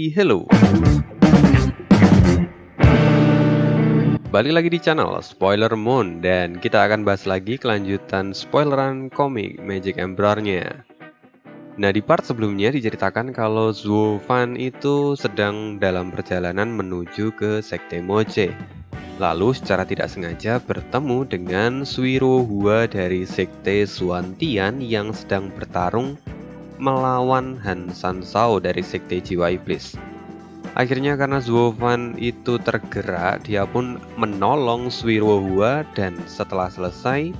hello. Balik lagi di channel Spoiler Moon dan kita akan bahas lagi kelanjutan spoileran komik Magic Emperor-nya. Nah, di part sebelumnya diceritakan kalau Zuo Fan itu sedang dalam perjalanan menuju ke Sekte Moche. Lalu secara tidak sengaja bertemu dengan Suiro Hua dari Sekte Xuantian yang sedang bertarung melawan Han Sansao dari Sekte Jiwa Iblis. Akhirnya karena Zuo Fan itu tergerak, dia pun menolong Suiro Hua dan setelah selesai,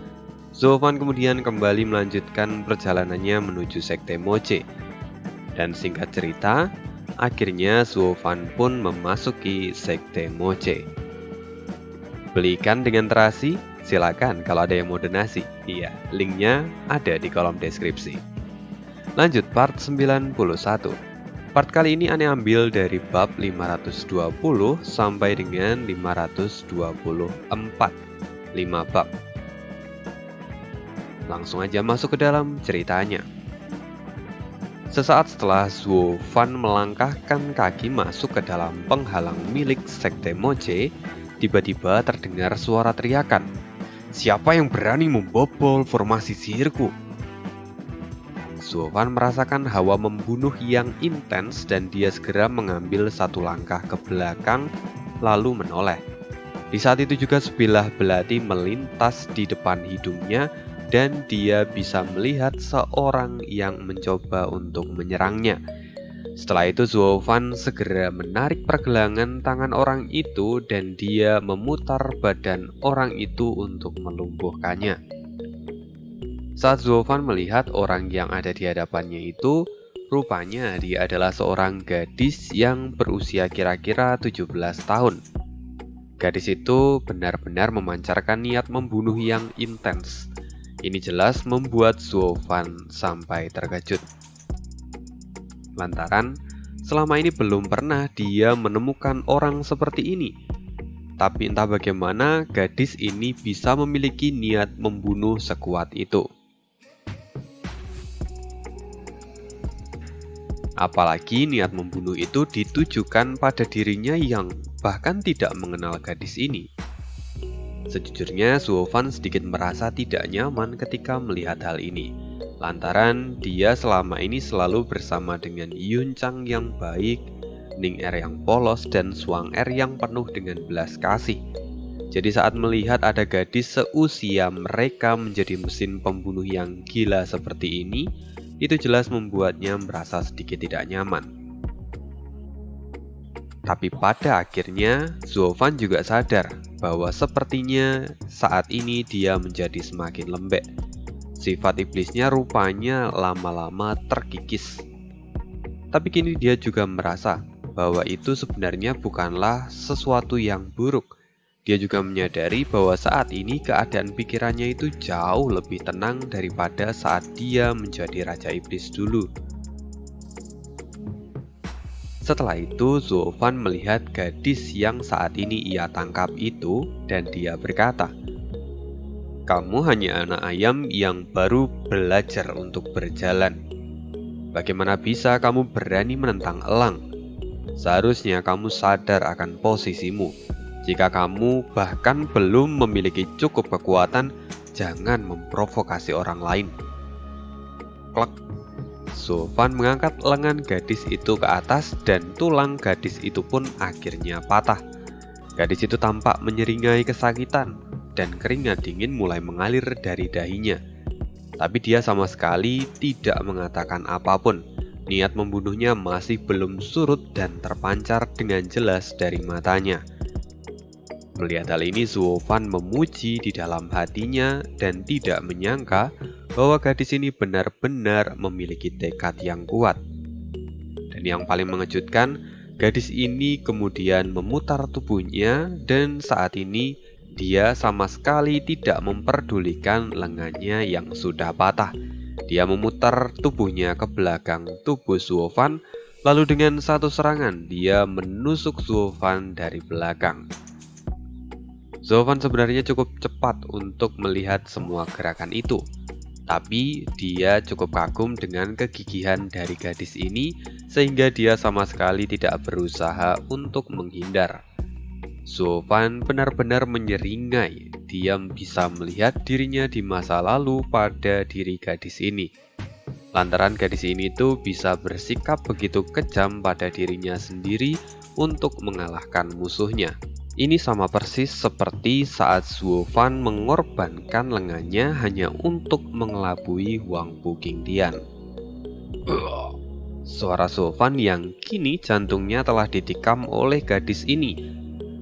Zuo Fan kemudian kembali melanjutkan perjalanannya menuju Sekte Moche. Dan singkat cerita, akhirnya Zuo Fan pun memasuki Sekte Moche. Belikan dengan terasi, silakan kalau ada yang mau donasi. Iya, linknya ada di kolom deskripsi. Lanjut part 91. Part kali ini Ane ambil dari bab 520 sampai dengan 524. 5 bab. Langsung aja masuk ke dalam ceritanya. Sesaat setelah Zuo Fan melangkahkan kaki masuk ke dalam penghalang milik Sekte Moche, tiba-tiba terdengar suara teriakan. Siapa yang berani membobol formasi sihirku? Zuo Fan merasakan hawa membunuh yang intens dan dia segera mengambil satu langkah ke belakang lalu menoleh. Di saat itu juga sebilah belati melintas di depan hidungnya dan dia bisa melihat seorang yang mencoba untuk menyerangnya. Setelah itu Zuo Fan segera menarik pergelangan tangan orang itu dan dia memutar badan orang itu untuk melumpuhkannya. Saat Zuo Fan melihat orang yang ada di hadapannya itu, rupanya dia adalah seorang gadis yang berusia kira-kira 17 tahun. Gadis itu benar-benar memancarkan niat membunuh yang intens. Ini jelas membuat Zuo Fan sampai terkejut. Lantaran, selama ini belum pernah dia menemukan orang seperti ini. Tapi entah bagaimana gadis ini bisa memiliki niat membunuh sekuat itu. Apalagi niat membunuh itu ditujukan pada dirinya yang bahkan tidak mengenal gadis ini. Sejujurnya, Zuo Fan sedikit merasa tidak nyaman ketika melihat hal ini. Lantaran dia selama ini selalu bersama dengan Yun Chang yang baik, Ning Er yang polos, dan Suang Er yang penuh dengan belas kasih. Jadi saat melihat ada gadis seusia mereka menjadi mesin pembunuh yang gila seperti ini, itu jelas membuatnya merasa sedikit tidak nyaman. Tapi pada akhirnya, Zuo Fan juga sadar bahwa sepertinya saat ini dia menjadi semakin lembek. Sifat iblisnya rupanya lama-lama terkikis. Tapi kini dia juga merasa bahwa itu sebenarnya bukanlah sesuatu yang buruk. Dia juga menyadari bahwa saat ini keadaan pikirannya itu jauh lebih tenang daripada saat dia menjadi Raja Iblis dulu. Setelah itu, Zuo Fan melihat gadis yang saat ini ia tangkap itu dan dia berkata, "Kamu hanya anak ayam yang baru belajar untuk berjalan. Bagaimana bisa kamu berani menentang elang? Seharusnya kamu sadar akan posisimu. Jika kamu bahkan belum memiliki cukup kekuatan, jangan memprovokasi orang lain." Klek. Zuo Fan mengangkat lengan gadis itu ke atas dan tulang gadis itu pun akhirnya patah. Gadis itu tampak menyeringai kesakitan dan keringat dingin mulai mengalir dari dahinya. Tapi dia sama sekali tidak mengatakan apapun. Niat membunuhnya masih belum surut dan terpancar dengan jelas dari matanya. Melihat hal ini, Zuo Fan memuji di dalam hatinya dan tidak menyangka bahwa gadis ini benar-benar memiliki tekad yang kuat. Dan yang paling mengejutkan, gadis ini kemudian memutar tubuhnya dan saat ini dia sama sekali tidak memperdulikan lengannya yang sudah patah. Dia memutar tubuhnya ke belakang tubuh Zuo Fan, lalu dengan satu serangan dia menusuk Zuo Fan dari belakang. Zuo Fan sebenarnya cukup cepat untuk melihat semua gerakan itu. Tapi dia cukup kagum dengan kegigihan dari gadis ini sehingga dia sama sekali tidak berusaha untuk menghindar. Zuofan benar-benar menyeringai. Dia bisa melihat dirinya di masa lalu pada diri gadis ini. Lantaran gadis ini tuh bisa bersikap begitu kejam pada dirinya sendiri untuk mengalahkan musuhnya. Ini sama persis seperti saat Zuofan mengorbankan lengannya hanya untuk mengelabui Huang Buqingdian. Suara Zuofan yang kini jantungnya telah ditikam oleh gadis ini.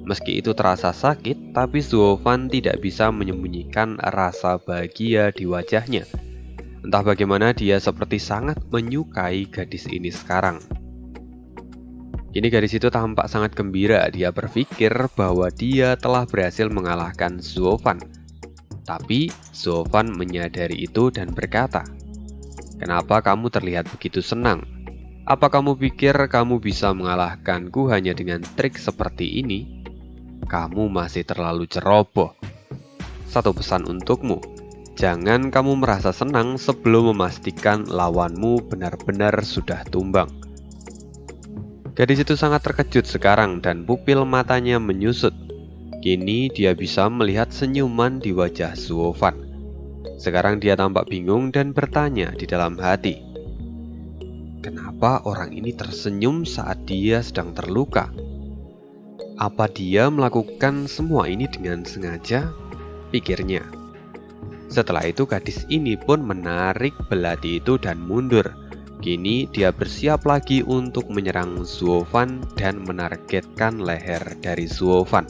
Meski itu terasa sakit, tapi Zuofan tidak bisa menyembunyikan rasa bahagia di wajahnya. Entah bagaimana dia seperti sangat menyukai gadis ini sekarang. Kini gadis itu tampak sangat gembira. Dia berpikir bahwa dia telah berhasil mengalahkan Zuofan. Tapi Zuofan menyadari itu dan berkata, "Kenapa kamu terlihat begitu senang? Apa kamu pikir kamu bisa mengalahkanku hanya dengan trik seperti ini? Kamu masih terlalu ceroboh. Satu pesan untukmu, jangan kamu merasa senang sebelum memastikan lawanmu benar-benar sudah tumbang." Gadis itu sangat terkejut sekarang dan pupil matanya menyusut. Kini dia bisa melihat senyuman di wajah Zuofan. Sekarang dia tampak bingung dan bertanya di dalam hati, "Kenapa orang ini tersenyum saat dia sedang terluka? Apa dia melakukan semua ini dengan sengaja?" pikirnya. Setelah itu gadis ini pun menarik belati itu dan mundur. Kini dia bersiap lagi untuk menyerang Zuofan dan menargetkan leher dari Zuofan.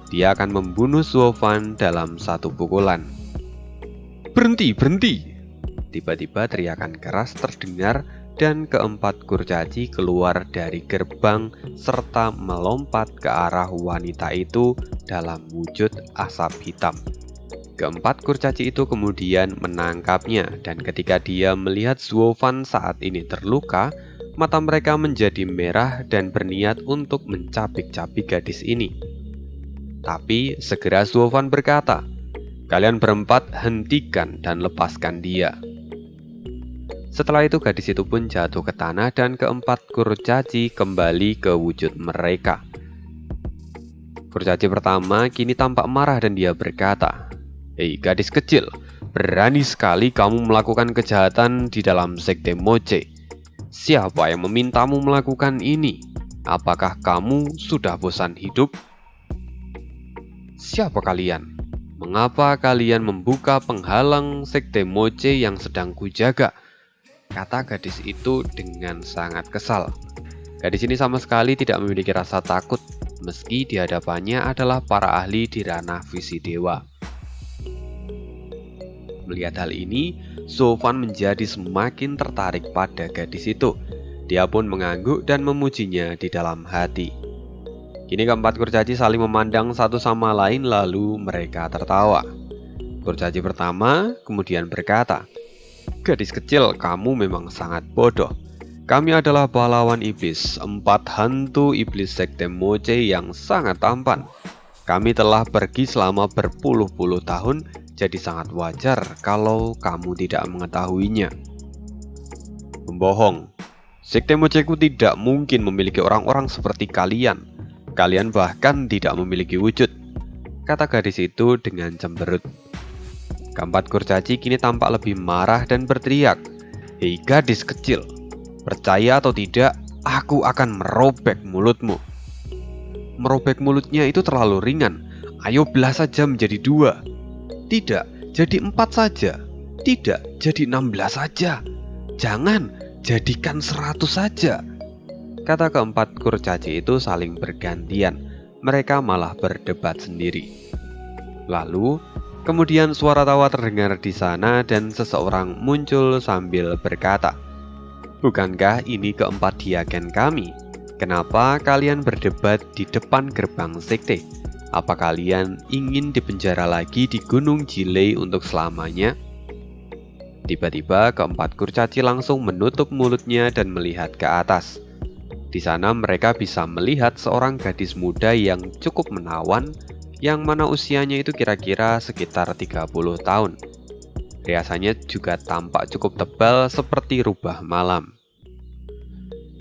Dia akan membunuh Zuofan dalam satu pukulan. "Berhenti, berhenti!" Tiba-tiba teriakan keras terdengar dan keempat kurcaci keluar dari gerbang serta melompat ke arah wanita itu dalam wujud asap hitam. Keempat kurcaci itu kemudian menangkapnya, dan ketika dia melihat Zuofan saat ini terluka, mata mereka menjadi merah dan berniat untuk mencabik-cabik gadis ini. Tapi segera Zuofan berkata, "Kalian berempat hentikan dan lepaskan dia." Setelah itu gadis itu pun jatuh ke tanah dan keempat kurcaci kembali ke wujud mereka. Kurcaci pertama kini tampak marah dan dia berkata, "Hei gadis kecil, berani sekali kamu melakukan kejahatan di dalam sekte Moche. Siapa yang memintamu melakukan ini? Apakah kamu sudah bosan hidup? Siapa kalian? Mengapa kalian membuka penghalang sekte Moche yang sedang kujaga?" kata gadis itu dengan sangat kesal. Gadis ini sama sekali tidak memiliki rasa takut, meski di hadapannya adalah para ahli di ranah visi dewa. Melihat hal ini, Zuofan menjadi semakin tertarik pada gadis itu. Dia pun mengangguk dan memujinya di dalam hati. Kini keempat kurcaci saling memandang satu sama lain lalu mereka tertawa. Kurcaci pertama kemudian berkata, "Gadis kecil, kamu memang sangat bodoh. Kami adalah pahlawan iblis, 4 hantu iblis sekte Moche yang sangat tampan. Kami telah pergi selama berpuluh-puluh tahun, jadi sangat wajar kalau kamu tidak mengetahuinya." "Pembohong, sekte Mocheku tidak mungkin memiliki orang-orang seperti kalian. Kalian bahkan tidak memiliki wujud," kata gadis itu dengan cemberut. Keempat kurcaci kini tampak lebih marah dan berteriak, "Hei gadis kecil, percaya atau tidak, aku akan merobek mulutmu." "Merobek mulutnya itu terlalu ringan. Ayo belah saja menjadi 2. Tidak, jadi 4 saja. Tidak, jadi 16 saja. Jangan, jadikan 100 saja," kata keempat kurcaci itu saling bergantian. Mereka malah berdebat sendiri. Lalu kemudian suara tawa terdengar di sana dan seseorang muncul sambil berkata, "Bukankah ini keempat diaken kami? Kenapa kalian berdebat di depan gerbang sekte? Apa kalian ingin dipenjara lagi di Gunung Jilei untuk selamanya?" Tiba-tiba keempat kurcaci langsung menutup mulutnya dan melihat ke atas. Di sana mereka bisa melihat seorang gadis muda yang cukup menawan, yang mana usianya itu kira-kira sekitar 30 tahun. Riasannya juga tampak cukup tebal seperti rubah malam.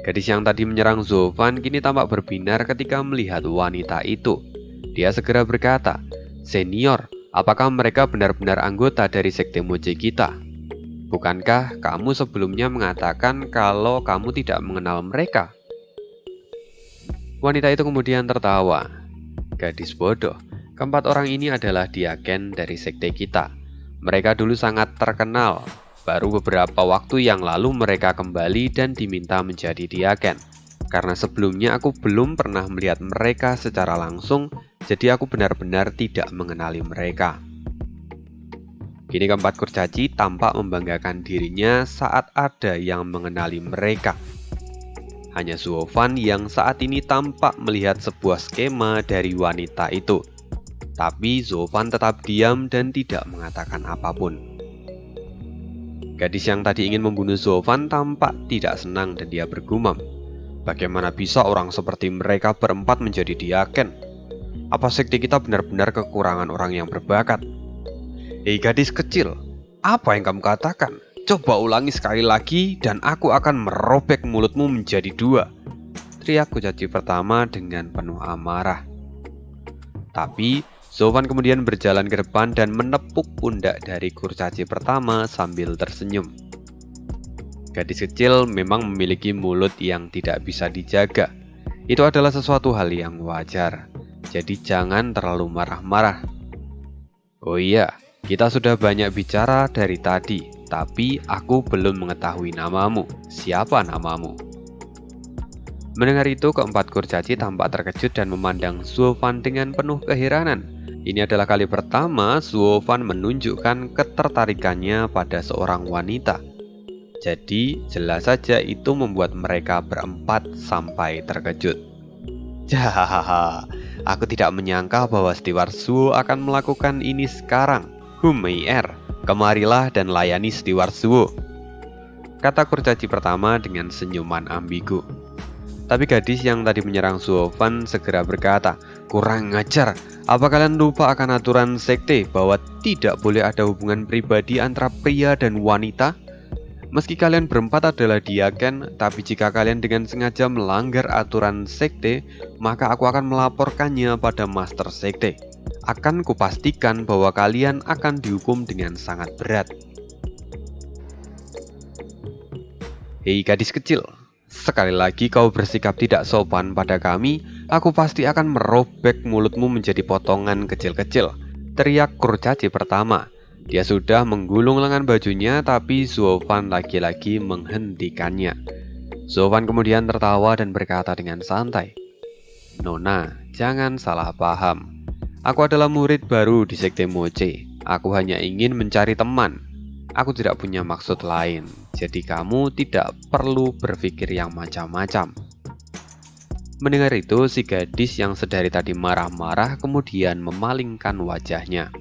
Gadis yang tadi menyerang Zofan kini tampak berbinar ketika melihat wanita itu. Dia segera berkata, "Senior, apakah mereka benar-benar anggota dari sekte Moche kita? Bukankah kamu sebelumnya mengatakan kalau kamu tidak mengenal mereka?" Wanita itu kemudian tertawa. "Gadis bodoh, keempat orang ini adalah diaken dari sekte kita. Mereka dulu sangat terkenal. Baru beberapa waktu yang lalu mereka kembali dan diminta menjadi diaken. Karena sebelumnya aku belum pernah melihat mereka secara langsung, jadi aku benar-benar tidak mengenali mereka." Kini keempat kurcaci tampak membanggakan dirinya saat ada yang mengenali mereka. Hanya Zofan yang saat ini tampak melihat sebuah skema dari wanita itu. Tapi Zofan tetap diam dan tidak mengatakan apapun. Gadis yang tadi ingin membunuh Zofan tampak tidak senang dan dia bergumam, "Bagaimana bisa orang seperti mereka berempat menjadi diaken? Apa sekte kita benar-benar kekurangan orang yang berbakat?" "Hei gadis kecil, apa yang kamu katakan? Coba ulangi sekali lagi dan aku akan merobek mulutmu menjadi dua," teriak kurcaci pertama dengan penuh amarah. Tapi Zofan kemudian berjalan ke depan dan menepuk pundak dari kurcaci pertama sambil tersenyum. Gadis kecil memang memiliki mulut yang tidak bisa dijaga. Itu adalah sesuatu hal yang wajar. Jadi jangan terlalu marah-marah. "Oh iya, kita sudah banyak bicara dari tadi, tapi aku belum mengetahui namamu. Siapa namamu?" Mendengar itu, keempat kurcaci tampak terkejut dan memandang Zofan dengan penuh keheranan. Ini adalah kali pertama Zofan menunjukkan ketertarikannya pada seorang wanita. Jadi, jelas saja itu membuat mereka berempat sampai terkejut. "Hahaha, aku tidak menyangka bahwa Steward Zuo akan melakukan ini sekarang. Humei-er, kemarilah dan layani Steward Zuo," kata kurcaci pertama dengan senyuman ambigu. Tapi gadis yang tadi menyerang Zofan segera berkata, "Kurang ajar, apa kalian lupa akan aturan sekte bahwa tidak boleh ada hubungan pribadi antara pria dan wanita? Meski kalian berempat adalah diaken, tapi jika kalian dengan sengaja melanggar aturan sekte, maka aku akan melaporkannya pada master sekte. Akan kupastikan bahwa kalian akan dihukum dengan sangat berat." "Hei gadis kecil, sekali lagi kau bersikap tidak sopan pada kami, aku pasti akan merobek mulutmu menjadi potongan kecil-kecil," teriak kurcaci pertama. Dia sudah menggulung lengan bajunya, tapi Zofan lagi-lagi menghentikannya. Zofan kemudian tertawa dan berkata dengan santai, "Nona, jangan salah paham. Aku adalah murid baru di sekte Moche. Aku hanya ingin mencari teman. Aku tidak punya maksud lain. Jadi kamu tidak perlu berpikir yang macam-macam." Mendengar itu, si gadis yang sedari tadi marah-marah kemudian memalingkan wajahnya.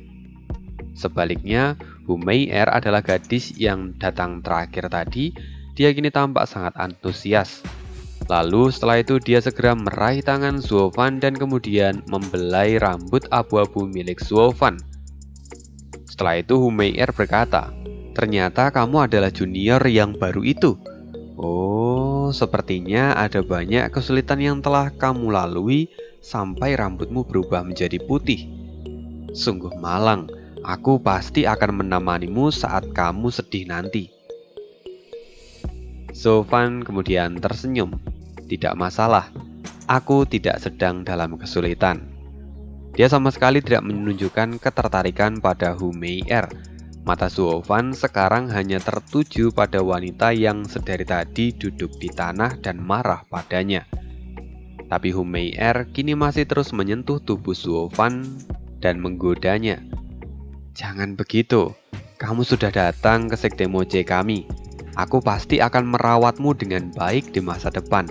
Sebaliknya, Humei-er adalah gadis yang datang terakhir tadi. Dia kini tampak sangat antusias. Lalu setelah itu dia segera meraih tangan Zofan dan kemudian membelai rambut abu-abu milik Zofan. Setelah itu Humei-er berkata, "Ternyata kamu adalah junior yang baru itu. Oh, sepertinya ada banyak kesulitan yang telah kamu lalui sampai rambutmu berubah menjadi putih. Sungguh malang, aku pasti akan menemanimu saat kamu sedih nanti." Zofan kemudian tersenyum. "Tidak masalah, aku tidak sedang dalam kesulitan." Dia sama sekali tidak menunjukkan ketertarikan pada Humei-er. Mata Zofan sekarang hanya tertuju pada wanita yang sedari tadi duduk di tanah dan marah padanya. Tapi Humei-er kini masih terus menyentuh tubuh Zofan dan menggodanya. "Jangan begitu, kamu sudah datang ke sekte Moche kami. Aku pasti akan merawatmu dengan baik di masa depan.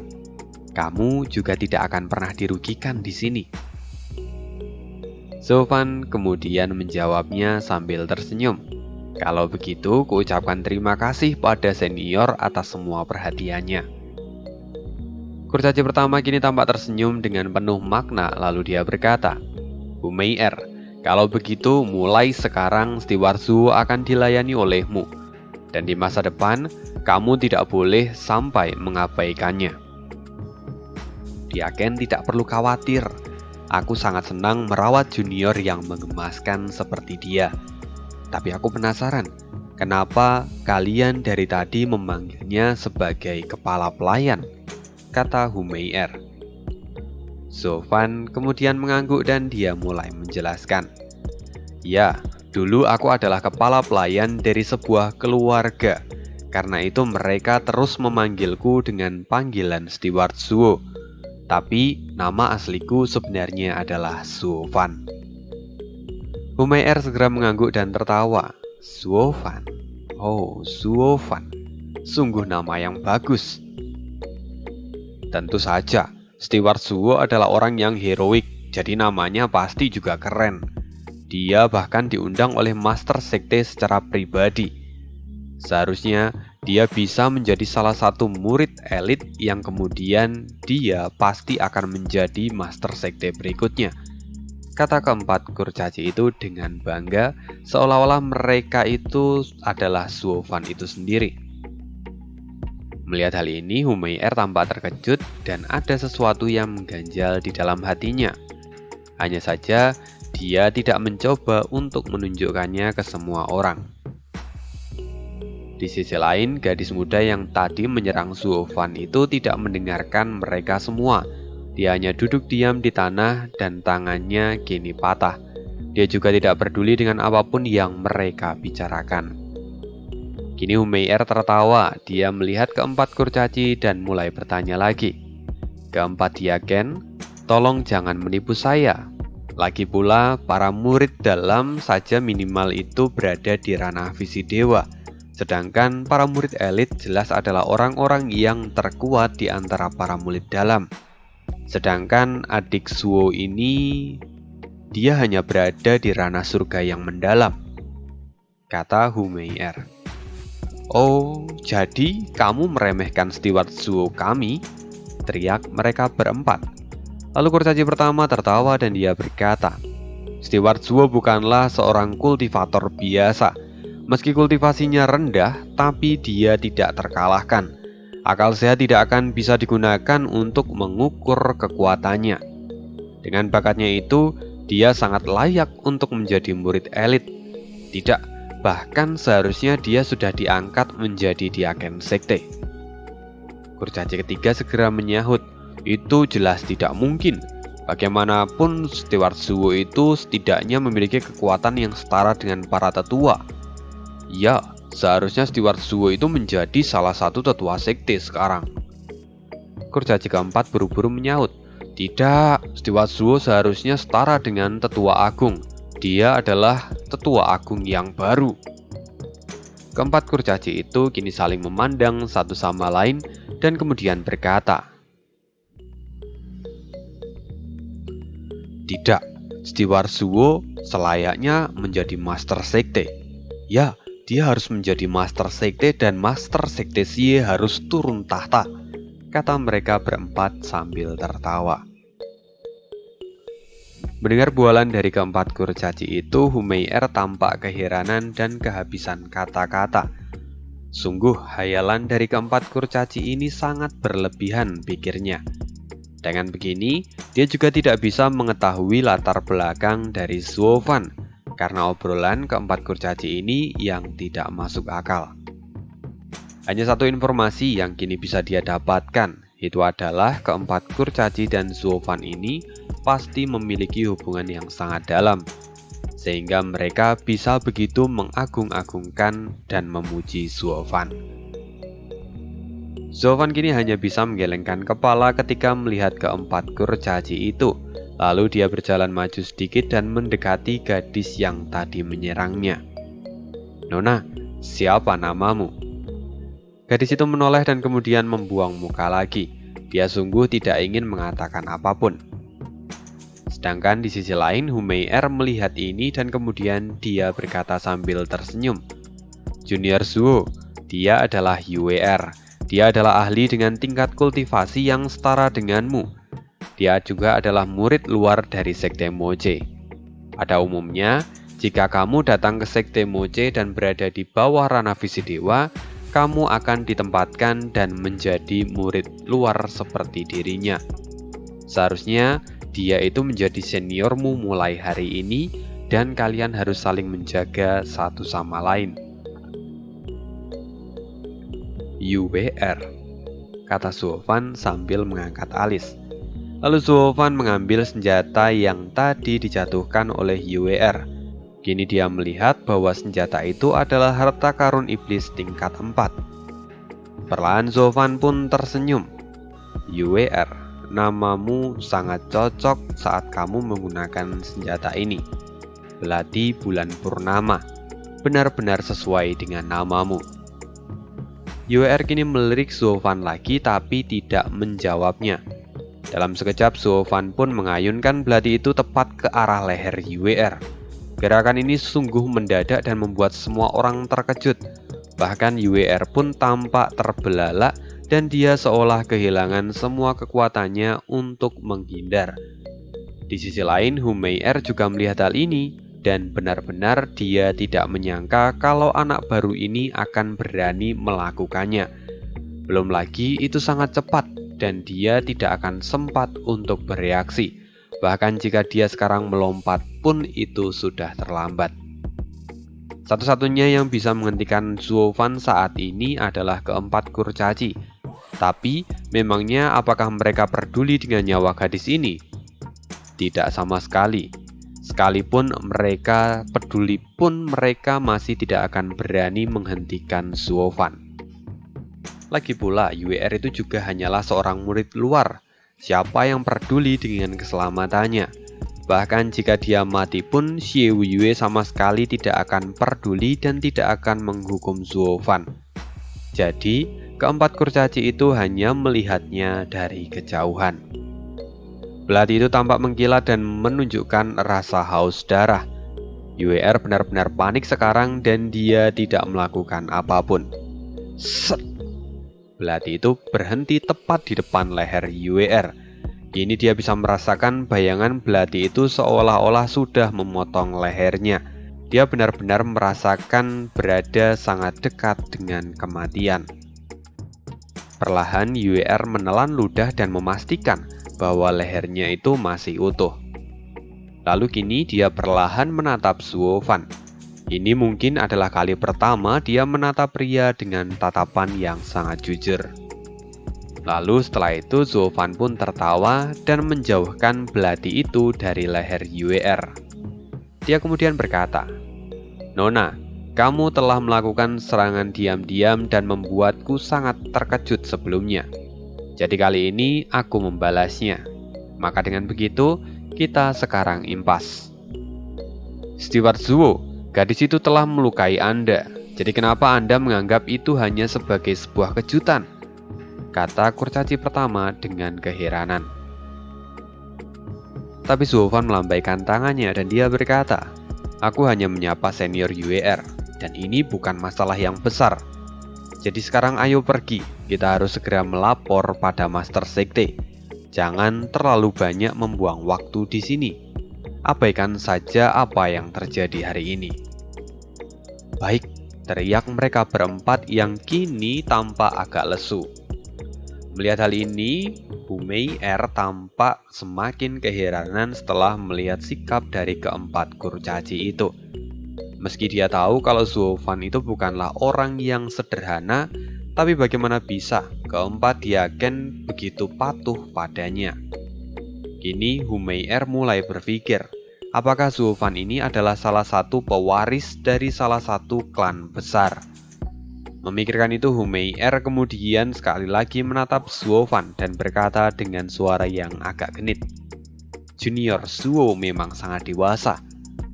Kamu juga tidak akan pernah dirugikan di sini." Zofan kemudian menjawabnya sambil tersenyum. "Kalau begitu, kuucapkan terima kasih pada senior atas semua perhatiannya." Kurcaci pertama kini tampak tersenyum dengan penuh makna, lalu dia berkata, "Humei-er, kalau begitu mulai sekarang Steward Zuo akan dilayani olehmu. Dan di masa depan, kamu tidak boleh sampai mengabaikannya." Diaken tidak perlu khawatir. Aku sangat senang merawat junior yang mengemaskan seperti dia. Tapi aku penasaran, kenapa kalian dari tadi memanggilnya sebagai kepala pelayan? Kata Humeier. Zofan kemudian mengangguk dan dia mulai menjelaskan. Ya, dulu aku adalah kepala pelayan dari sebuah keluarga. Karena itu mereka terus memanggilku dengan panggilan Steward Zuo. Tapi nama asliku sebenarnya adalah Zofan. Humeier segera mengangguk dan tertawa. Zofan. Oh, Zofan. Sungguh nama yang bagus. Tentu saja, Steward Zuo adalah orang yang heroik, jadi namanya pasti juga keren. Dia bahkan diundang oleh Master Sekte secara pribadi. Seharusnya dia bisa menjadi salah satu murid elit yang kemudian dia pasti akan menjadi Master Sekte berikutnya. Kata keempat kurcaci itu dengan bangga, seolah-olah mereka itu adalah Zofan itu sendiri. Melihat hal ini, Humeier tampak terkejut dan ada sesuatu yang mengganjal di dalam hatinya. Hanya saja, dia tidak mencoba untuk menunjukkannya ke semua orang. Di sisi lain, gadis muda yang tadi menyerang Zofan itu tidak mendengarkan mereka semua. Dia hanya duduk diam di tanah dan tangannya kini patah. Dia juga tidak peduli dengan apapun yang mereka bicarakan. Kini Humeier tertawa, dia melihat keempat kurcaci dan mulai bertanya lagi. Keempat Diaken, tolong jangan menipu saya. Lagi pula, para murid dalam saja minimal itu berada di ranah visi dewa. Sedangkan para murid elit jelas adalah orang-orang yang terkuat di antara para murid dalam. Sedangkan adik Zuo ini, dia hanya berada di ranah surga yang mendalam. Kata Humeier. Oh, jadi kamu meremehkan Steward Zuo kami? Teriak mereka berempat. Lalu kurcaci pertama tertawa dan dia berkata, Steward Zuo bukanlah seorang kultivator biasa. Meski kultivasinya rendah, tapi dia tidak terkalahkan. Akal sehat tidak akan bisa digunakan untuk mengukur kekuatannya. Dengan bakatnya itu, dia sangat layak untuk menjadi murid elit. Tidak, bahkan seharusnya dia sudah diangkat menjadi Diaken Sekte. Kurcaci ketiga segera menyahut, itu jelas tidak mungkin. Bagaimanapun Steward Zuo itu setidaknya memiliki kekuatan yang setara dengan para tetua. Ya, seharusnya Steward Zuo itu menjadi salah satu tetua sekte sekarang. Kurcaci keempat buru-buru menyahut, tidak, Steward Zuo seharusnya setara dengan tetua agung. Dia adalah tetua agung yang baru. Keempat kurcaci itu kini saling memandang satu sama lain dan kemudian berkata, tidak, Steward Zuo selayaknya menjadi Master Sekte. Ya, dia harus menjadi Master Sekte dan Master Sekte Xie harus turun tahta, kata mereka berempat sambil tertawa. Mendengar bualan dari keempat kurcaci itu, Humeier tampak keheranan dan kehabisan kata-kata. Sungguh, hayalan dari keempat kurcaci ini sangat berlebihan, pikirnya. Dengan begini, dia juga tidak bisa mengetahui latar belakang dari Zofan, karena obrolan keempat kurcaci ini yang tidak masuk akal. Hanya satu informasi yang kini bisa dia dapatkan, itu adalah keempat kurcaci dan Zofan ini pasti memiliki hubungan yang sangat dalam, sehingga mereka bisa begitu mengagung-agungkan dan memuji Zofan. Zofan kini hanya bisa menggelengkan kepala ketika melihat keempat kurcaci itu, lalu dia berjalan maju sedikit dan mendekati gadis yang tadi menyerangnya. Nona, siapa namamu? Gadis itu menoleh dan kemudian membuang muka lagi. Dia sungguh tidak ingin mengatakan apapun. Sedangkan di sisi lain, Humeier melihat ini dan kemudian dia berkata sambil tersenyum. Junior Zuo, dia adalah UER. Dia adalah ahli dengan tingkat kultivasi yang setara denganmu. Dia juga adalah murid luar dari Sekte Moche. Pada umumnya, jika kamu datang ke Sekte Moche dan berada di bawah ranah visi dewa, kamu akan ditempatkan dan menjadi murid luar seperti dirinya. Seharusnya dia itu menjadi seniormu mulai hari ini dan kalian harus saling menjaga satu sama lain. UWR, kata Suovan sambil mengangkat alis. Lalu Suovan mengambil senjata yang tadi dijatuhkan oleh UWR. Kini dia melihat bahwa senjata itu adalah harta karun iblis tingkat 4. Perlahan Suovan pun tersenyum. UWR, namamu sangat cocok saat kamu menggunakan senjata ini. Belati bulan purnama, benar-benar sesuai dengan namamu. UWR kini melirik Suovan lagi tapi tidak menjawabnya. Dalam sekejap Suovan pun mengayunkan belati itu tepat ke arah leher UWR. Gerakan ini sungguh mendadak dan membuat semua orang terkejut. Bahkan UWR pun tampak terbelalak dan dia seolah kehilangan semua kekuatannya untuk menghindar. Di sisi lain, Humeier juga melihat hal ini dan benar-benar dia tidak menyangka kalau anak baru ini akan berani melakukannya. Belum lagi itu sangat cepat dan dia tidak akan sempat untuk bereaksi. Bahkan jika dia sekarang melompat pun itu sudah terlambat. Satu-satunya yang bisa menghentikan Suovan saat ini adalah keempat kurcaci. Tapi memangnya apakah mereka peduli dengan nyawa gadis ini? Tidak sama sekali. Sekalipun mereka peduli pun mereka masih tidak akan berani menghentikan Suovan. Lagi pula UWR itu juga hanyalah seorang murid luar. Siapa yang peduli dengan keselamatannya? Bahkan jika dia mati pun, Xie Wuyue sama sekali tidak akan peduli dan tidak akan menghukum Suovan. Jadi, keempat kurcaci itu hanya melihatnya dari kejauhan. Belati itu tampak mengkilat dan menunjukkan rasa haus darah. UWR benar-benar panik sekarang dan dia tidak melakukan apapun. Set! Belati itu berhenti tepat di depan leher UWR. Kini dia bisa merasakan bayangan belati itu seolah-olah sudah memotong lehernya. Dia benar-benar merasakan berada sangat dekat dengan kematian. Perlahan UWR menelan ludah dan memastikan bahwa lehernya itu masih utuh. Lalu kini dia perlahan menatap Suovan. Ini mungkin adalah kali pertama dia menatap pria dengan tatapan yang sangat jujur. Lalu setelah itu Suovan pun tertawa dan menjauhkan belati itu dari leher UWR. Dia kemudian berkata, "Nona, kamu telah melakukan serangan diam-diam dan membuatku sangat terkejut sebelumnya. Jadi kali ini aku membalasnya. Maka dengan begitu, kita sekarang impas." "Steward Zuo, gadis itu telah melukai Anda. Jadi kenapa Anda menganggap itu hanya sebagai sebuah kejutan?" kata kurcaci pertama dengan keheranan. Tapi Suovan melambaikan tangannya dan dia berkata, "Aku hanya menyapa senior UWR, dan ini bukan masalah yang besar. Jadi sekarang ayo pergi, kita harus segera melapor pada Master Sekte. Jangan terlalu banyak membuang waktu di sini. Abaikan saja apa yang terjadi hari ini." "Baik," teriak mereka berempat yang kini tampak agak lesu. Melihat hal ini, Humeier tampak semakin keheranan setelah melihat sikap dari keempat kurcaci itu. Meski dia tahu kalau Suovan itu bukanlah orang yang sederhana, tapi bagaimana bisa keempat Diaken begitu patuh padanya? Kini Humeier mulai berpikir, apakah Suovan ini adalah salah satu pewaris dari salah satu klan besar? Memikirkan itu, Humeier kemudian sekali lagi menatap Suovan dan berkata dengan suara yang agak genit, "Junior Zuo memang sangat dewasa.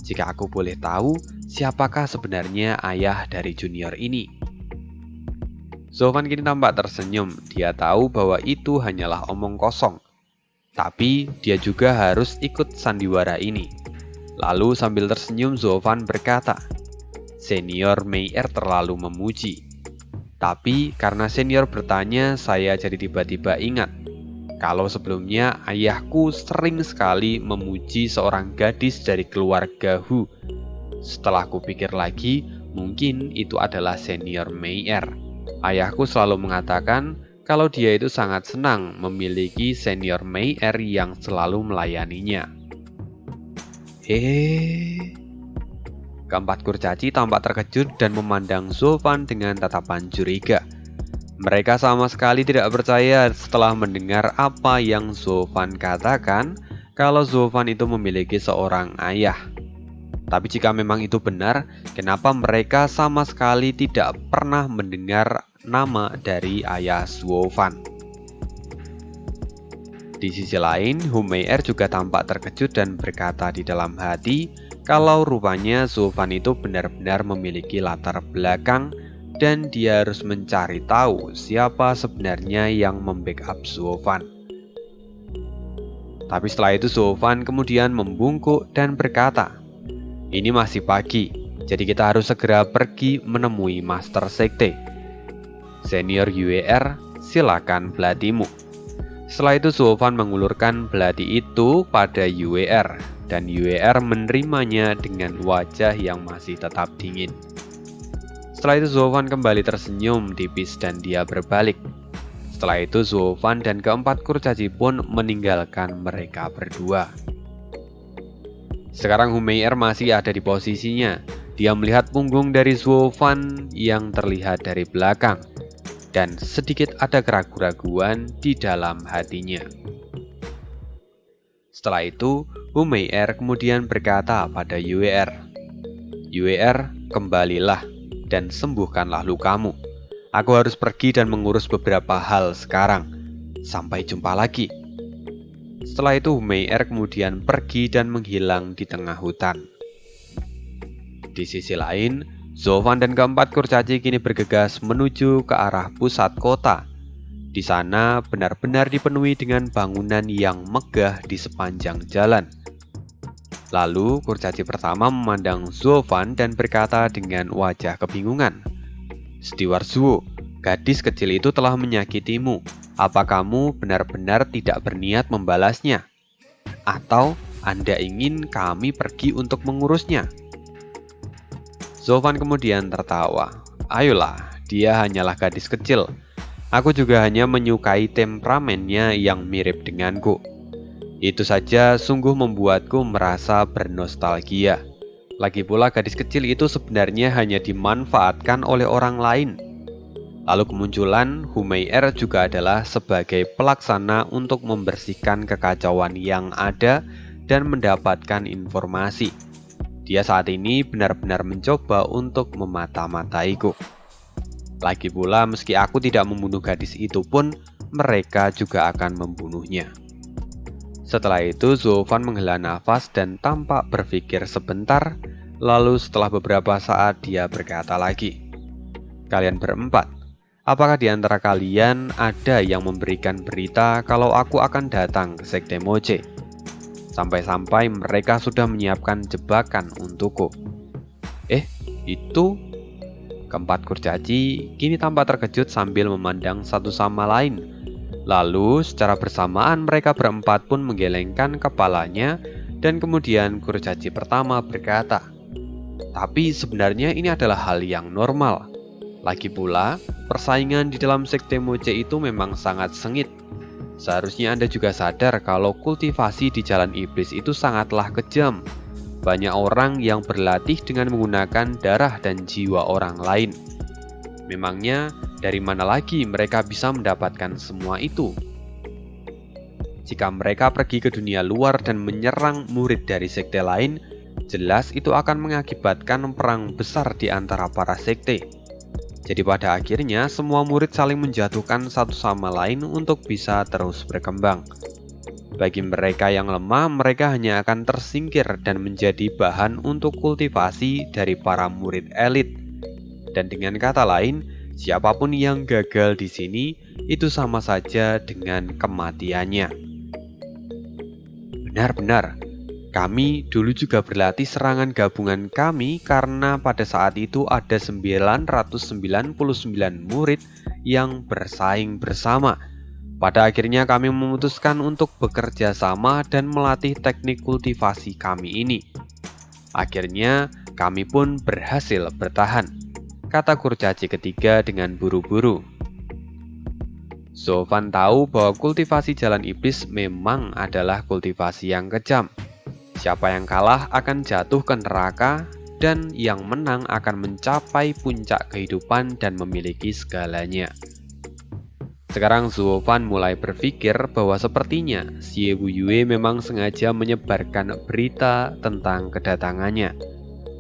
Jika aku boleh tahu, siapakah sebenarnya ayah dari junior ini?" Suovan kini tampak tersenyum. Dia tahu bahwa itu hanyalah omong kosong. Tapi dia juga harus ikut sandiwara ini. Lalu sambil tersenyum, Suovan berkata, "Senior Meier terlalu memuji. Tapi karena senior bertanya, saya jadi tiba-tiba ingat kalau sebelumnya ayahku sering sekali memuji seorang gadis dari keluarga Hu. Setelah kupikir lagi, mungkin itu adalah senior Meier. Ayahku selalu mengatakan kalau dia itu sangat senang memiliki senior Mei-er yang selalu melayaninya. Keempat kurcaci tampak terkejut dan memandang Zolfan dengan tatapan curiga. Mereka sama sekali tidak percaya setelah mendengar apa yang Zolfan katakan kalau Zolfan itu memiliki seorang ayah. Tapi jika memang itu benar, kenapa mereka sama sekali tidak pernah mendengar nama dari ayah Zolfan? Di sisi lain, Humei-er juga tampak terkejut dan berkata di dalam hati kalau rupanya Zolfan itu benar-benar memiliki latar belakang dan dia harus mencari tahu siapa sebenarnya yang membackup Zolfan. Tapi setelah itu Zolfan kemudian membungkuk dan berkata, "Ini masih pagi, jadi kita harus segera pergi menemui Master Sekte. Senior UER, silakan belatimu." Setelah itu Zolfan mengulurkan belati itu pada UER, dan UER menerimanya dengan wajah yang masih tetap dingin. Setelah itu Zolfan kembali tersenyum tipis dan dia berbalik. Setelah itu Zolfan dan keempat kurcaci pun meninggalkan mereka berdua. Sekarang Humei-er masih ada di posisinya. Dia melihat punggung dari Zolfan yang terlihat dari belakang, dan sedikit ada keraguan-raguan di dalam hatinya. Setelah itu, Humei-er kemudian berkata pada UER, "UER, kembalilah dan sembuhkanlah lukamu. Aku harus pergi dan mengurus beberapa hal sekarang. Sampai jumpa lagi." Setelah itu Humei-er kemudian pergi dan menghilang di tengah hutan. Di sisi lain, Zolfan dan keempat kurcaci kini bergegas menuju ke arah pusat kota. Di sana benar-benar dipenuhi dengan bangunan yang megah di sepanjang jalan. Lalu kurcaci pertama memandang Zolfan dan berkata dengan wajah kebingungan, "Steward Zuo, gadis kecil itu telah menyakitimu. Apa kamu benar-benar tidak berniat membalasnya? Atau Anda ingin kami pergi untuk mengurusnya?" Zolfan kemudian tertawa. "Ayolah, dia hanyalah gadis kecil. Aku juga hanya menyukai temperamennya yang mirip denganku. Itu saja sungguh membuatku merasa bernostalgia. Lagi pula gadis kecil itu sebenarnya hanya dimanfaatkan oleh orang lain." Lalu kemunculan Humei-er juga adalah sebagai pelaksana untuk membersihkan kekacauan yang ada dan mendapatkan informasi. Dia saat ini benar-benar mencoba untuk memata-mataiku. Lagi pula meski aku tidak membunuh gadis itu pun, mereka juga akan membunuhnya. Setelah itu Zolfan menghela nafas dan tampak berpikir sebentar, lalu setelah beberapa saat dia berkata lagi, "Kalian berempat, apakah di antara kalian ada yang memberikan berita kalau aku akan datang ke Sekte Moche? Sampai-sampai mereka sudah menyiapkan jebakan untukku." Itu keempat kurcaci kini tampak terkejut sambil memandang satu sama lain. Lalu secara bersamaan mereka berempat pun menggelengkan kepalanya, dan kemudian kurcaci pertama berkata, "Tapi sebenarnya ini adalah hal yang normal. Lagi pula, persaingan di dalam Sekte Moche itu memang sangat sengit. Seharusnya Anda juga sadar kalau kultivasi di jalan iblis itu sangatlah kejam. Banyak orang yang berlatih dengan menggunakan darah dan jiwa orang lain. Memangnya dari mana lagi mereka bisa mendapatkan semua itu? Jika mereka pergi ke dunia luar dan menyerang murid dari sekte lain, jelas itu akan mengakibatkan perang besar di antara para sekte. Jadi pada akhirnya semua murid saling menjatuhkan satu sama lain untuk bisa terus berkembang. Bagi mereka yang lemah, mereka hanya akan tersingkir dan menjadi bahan untuk kultivasi dari para murid elit. Dan dengan kata lain, siapapun yang gagal di sini itu sama saja dengan kematiannya. Benar-benar, kami dulu juga berlatih serangan gabungan kami karena pada saat itu ada 999 murid yang bersaing bersama. Pada akhirnya kami memutuskan untuk bekerja sama dan melatih teknik kultivasi kami ini. Akhirnya kami pun berhasil bertahan," kata kurcaci ketiga dengan buru-buru. Zofan tahu bahwa kultivasi jalan iblis memang adalah kultivasi yang kejam. Siapa yang kalah akan jatuh ke neraka, dan yang menang akan mencapai puncak kehidupan dan memiliki segalanya. Sekarang Zofan mulai berpikir bahwa sepertinya Xie Wuyue memang sengaja menyebarkan berita tentang kedatangannya.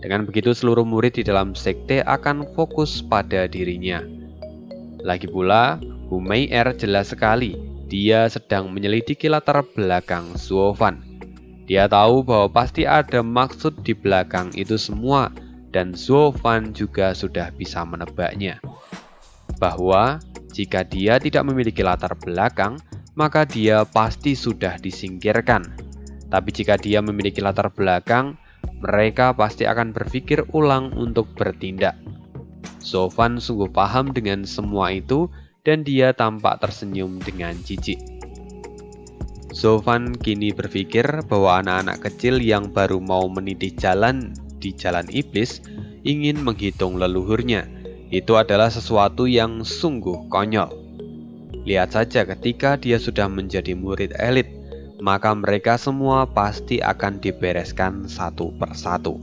Dengan begitu seluruh murid di dalam sekte akan fokus pada dirinya. Lagi pula, Hu Mei'er jelas sekali dia sedang menyelidiki latar belakang Zofan. Dia tahu bahwa pasti ada maksud di belakang itu semua, dan Zofan juga sudah bisa menebaknya. Bahwa jika dia tidak memiliki latar belakang, maka dia pasti sudah disingkirkan. Tapi jika dia memiliki latar belakang, mereka pasti akan berpikir ulang untuk bertindak. Zofan sungguh paham dengan semua itu, dan dia tampak tersenyum dengan jijik. Zofan kini berpikir bahwa anak-anak kecil yang baru mau menitih jalan di jalan iblis ingin menghitung leluhurnya. Itu adalah sesuatu yang sungguh konyol. Lihat saja ketika dia sudah menjadi murid elit, maka mereka semua pasti akan dibereskan satu persatu.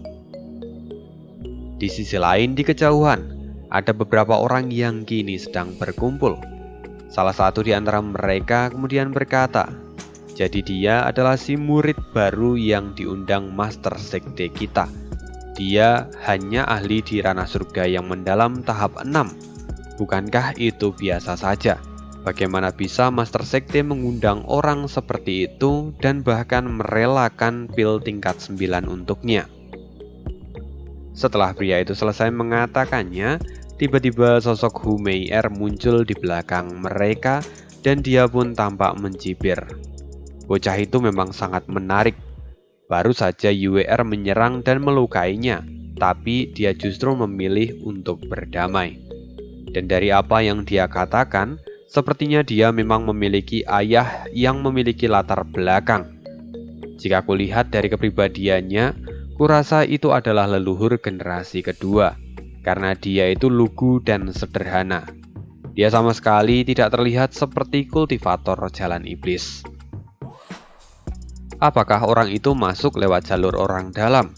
Di sisi lain, di kejauhan, ada beberapa orang yang kini sedang berkumpul. Salah satu di antara mereka kemudian berkata, "Jadi dia adalah si murid baru yang diundang Master Sekte kita. Dia hanya ahli di ranah surga yang mendalam tahap 6. Bukankah itu biasa saja? Bagaimana bisa Master Sekte mengundang orang seperti itu dan bahkan merelakan pil tingkat 9 untuknya?" Setelah pria itu selesai mengatakannya, tiba-tiba sosok Hu Mei'er muncul di belakang mereka dan dia pun tampak mencibir. Bocah itu memang sangat menarik. Baru saja YWR menyerang dan melukainya, tapi dia justru memilih untuk berdamai. Dan dari apa yang dia katakan, sepertinya dia memang memiliki ayah yang memiliki latar belakang. Jika kulihat dari kepribadiannya, kurasa itu adalah leluhur generasi kedua, karena dia itu lugu dan sederhana. Dia sama sekali tidak terlihat seperti kultivator jalan iblis. Apakah orang itu masuk lewat jalur orang dalam?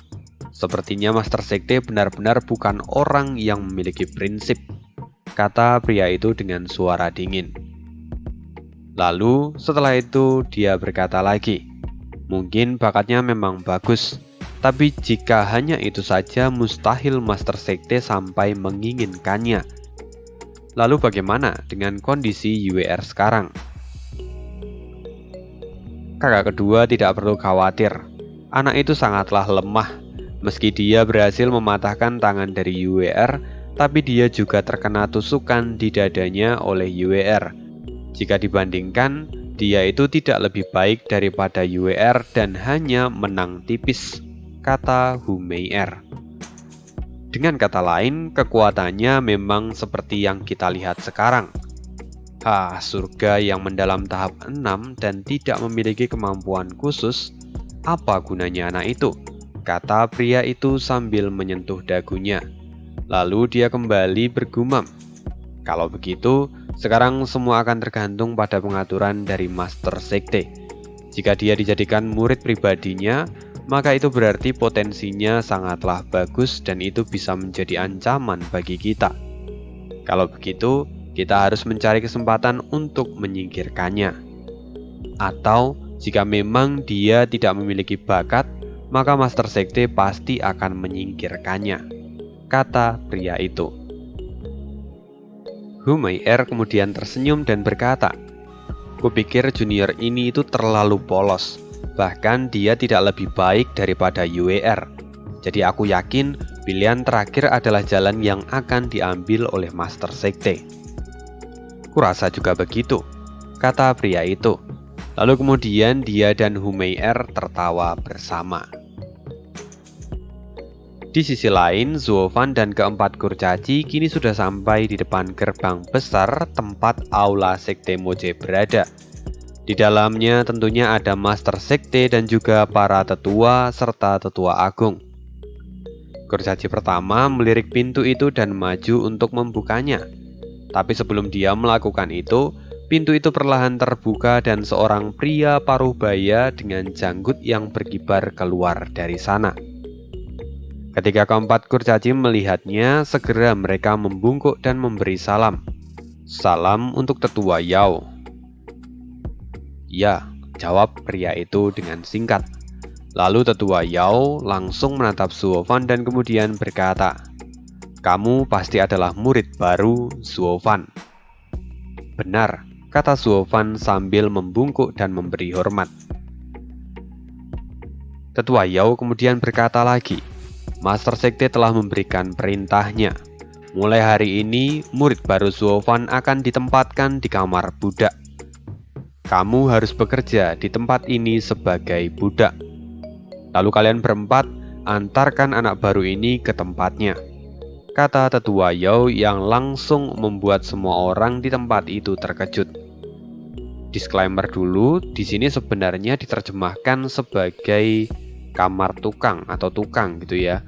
Sepertinya Master Sekte benar-benar bukan orang yang memiliki prinsip, kata pria itu dengan suara dingin. Lalu setelah itu dia berkata lagi, mungkin bakatnya memang bagus, tapi jika hanya itu saja mustahil Master Sekte sampai menginginkannya. Lalu bagaimana dengan kondisi YWR sekarang? Kakak kedua tidak perlu khawatir. Anak itu sangatlah lemah. Meski dia berhasil mematahkan tangan dari YWR, tapi dia juga terkena tusukan di dadanya oleh YWR. Jika dibandingkan, dia itu tidak lebih baik daripada YWR dan hanya menang tipis, kata Hu Mei'er. Dengan kata lain, kekuatannya memang seperti yang kita lihat sekarang. Surga yang mendalam tahap 6 dan tidak memiliki kemampuan khusus, apa gunanya anak itu? Kata pria itu sambil menyentuh dagunya. Lalu dia kembali bergumam, kalau begitu, sekarang semua akan tergantung pada pengaturan dari Master Sekte. Jika dia dijadikan murid pribadinya, maka itu berarti potensinya sangatlah bagus dan itu bisa menjadi ancaman bagi kita. Kalau begitu, kita harus mencari kesempatan untuk menyingkirkannya. Atau, jika memang dia tidak memiliki bakat, maka Master Sekte pasti akan menyingkirkannya, kata pria itu. Hu Mei'er kemudian tersenyum dan berkata, kupikir junior ini itu terlalu polos, bahkan dia tidak lebih baik daripada YWR. Jadi aku yakin pilihan terakhir adalah jalan yang akan diambil oleh Master Sekte. Kurasa juga begitu, kata pria itu. Lalu kemudian dia dan Hu Mei'er tertawa bersama. Di sisi lain, Zofan dan keempat kurcaci kini sudah sampai di depan gerbang besar tempat aula Sekte Moje berada. Di dalamnya tentunya ada Master Sekte dan juga para tetua serta tetua agung. Kurcaci pertama melirik pintu itu dan maju untuk membukanya. Tapi sebelum dia melakukan itu, Pintu itu perlahan terbuka dan seorang pria paruh baya dengan janggut yang berkibar keluar dari sana. Ketika keempat kurcaci melihatnya, segera mereka membungkuk dan memberi salam. Salam untuk tetua Yao. Ya, jawab pria itu dengan singkat. Lalu tetua Yao langsung menatap Zuofan dan kemudian berkata, "Kamu pasti adalah murid baru Zuofan." "Benar," kata Zuofan sambil membungkuk dan memberi hormat. Tetua Yao kemudian berkata lagi, "Master Sekte telah memberikan perintahnya. Mulai hari ini, murid baru Zuofan akan ditempatkan di kamar budak. Kamu harus bekerja di tempat ini sebagai budak. Lalu kalian berempat antarkan anak baru ini ke tempatnya," kata tetua Yao yang langsung membuat semua orang di tempat itu terkejut. Disclaimer dulu, di sini sebenarnya diterjemahkan sebagai kamar tukang atau tukang gitu ya.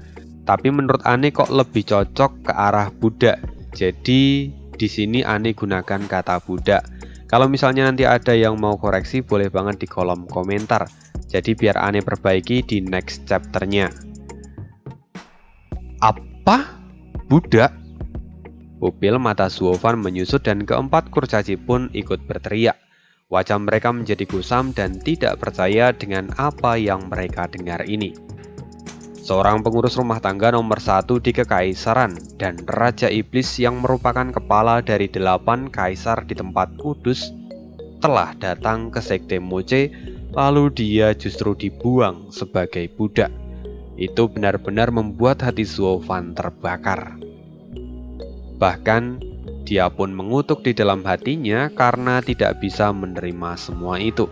Tapi menurut Ane kok lebih cocok ke arah budak. Jadi di sini Ane gunakan kata budak. Kalau misalnya nanti ada yang mau koreksi, boleh banget di kolom komentar. Jadi biar Ane perbaiki di next chapternya. Apa? Budak? Pupil mata Zuofan menyusut dan keempat kurcaci pun ikut berteriak. Wajah mereka menjadi kusam dan tidak percaya dengan apa yang mereka dengar ini. Seorang pengurus rumah tangga nomor 1 di Kekaisaran dan Raja Iblis yang merupakan kepala dari 8 kaisar di tempat kudus telah datang ke Sekte Moche, lalu dia justru dibuang sebagai budak. Itu benar-benar membuat hati Zuofan terbakar. Bahkan dia pun mengutuk di dalam hatinya karena tidak bisa menerima semua itu.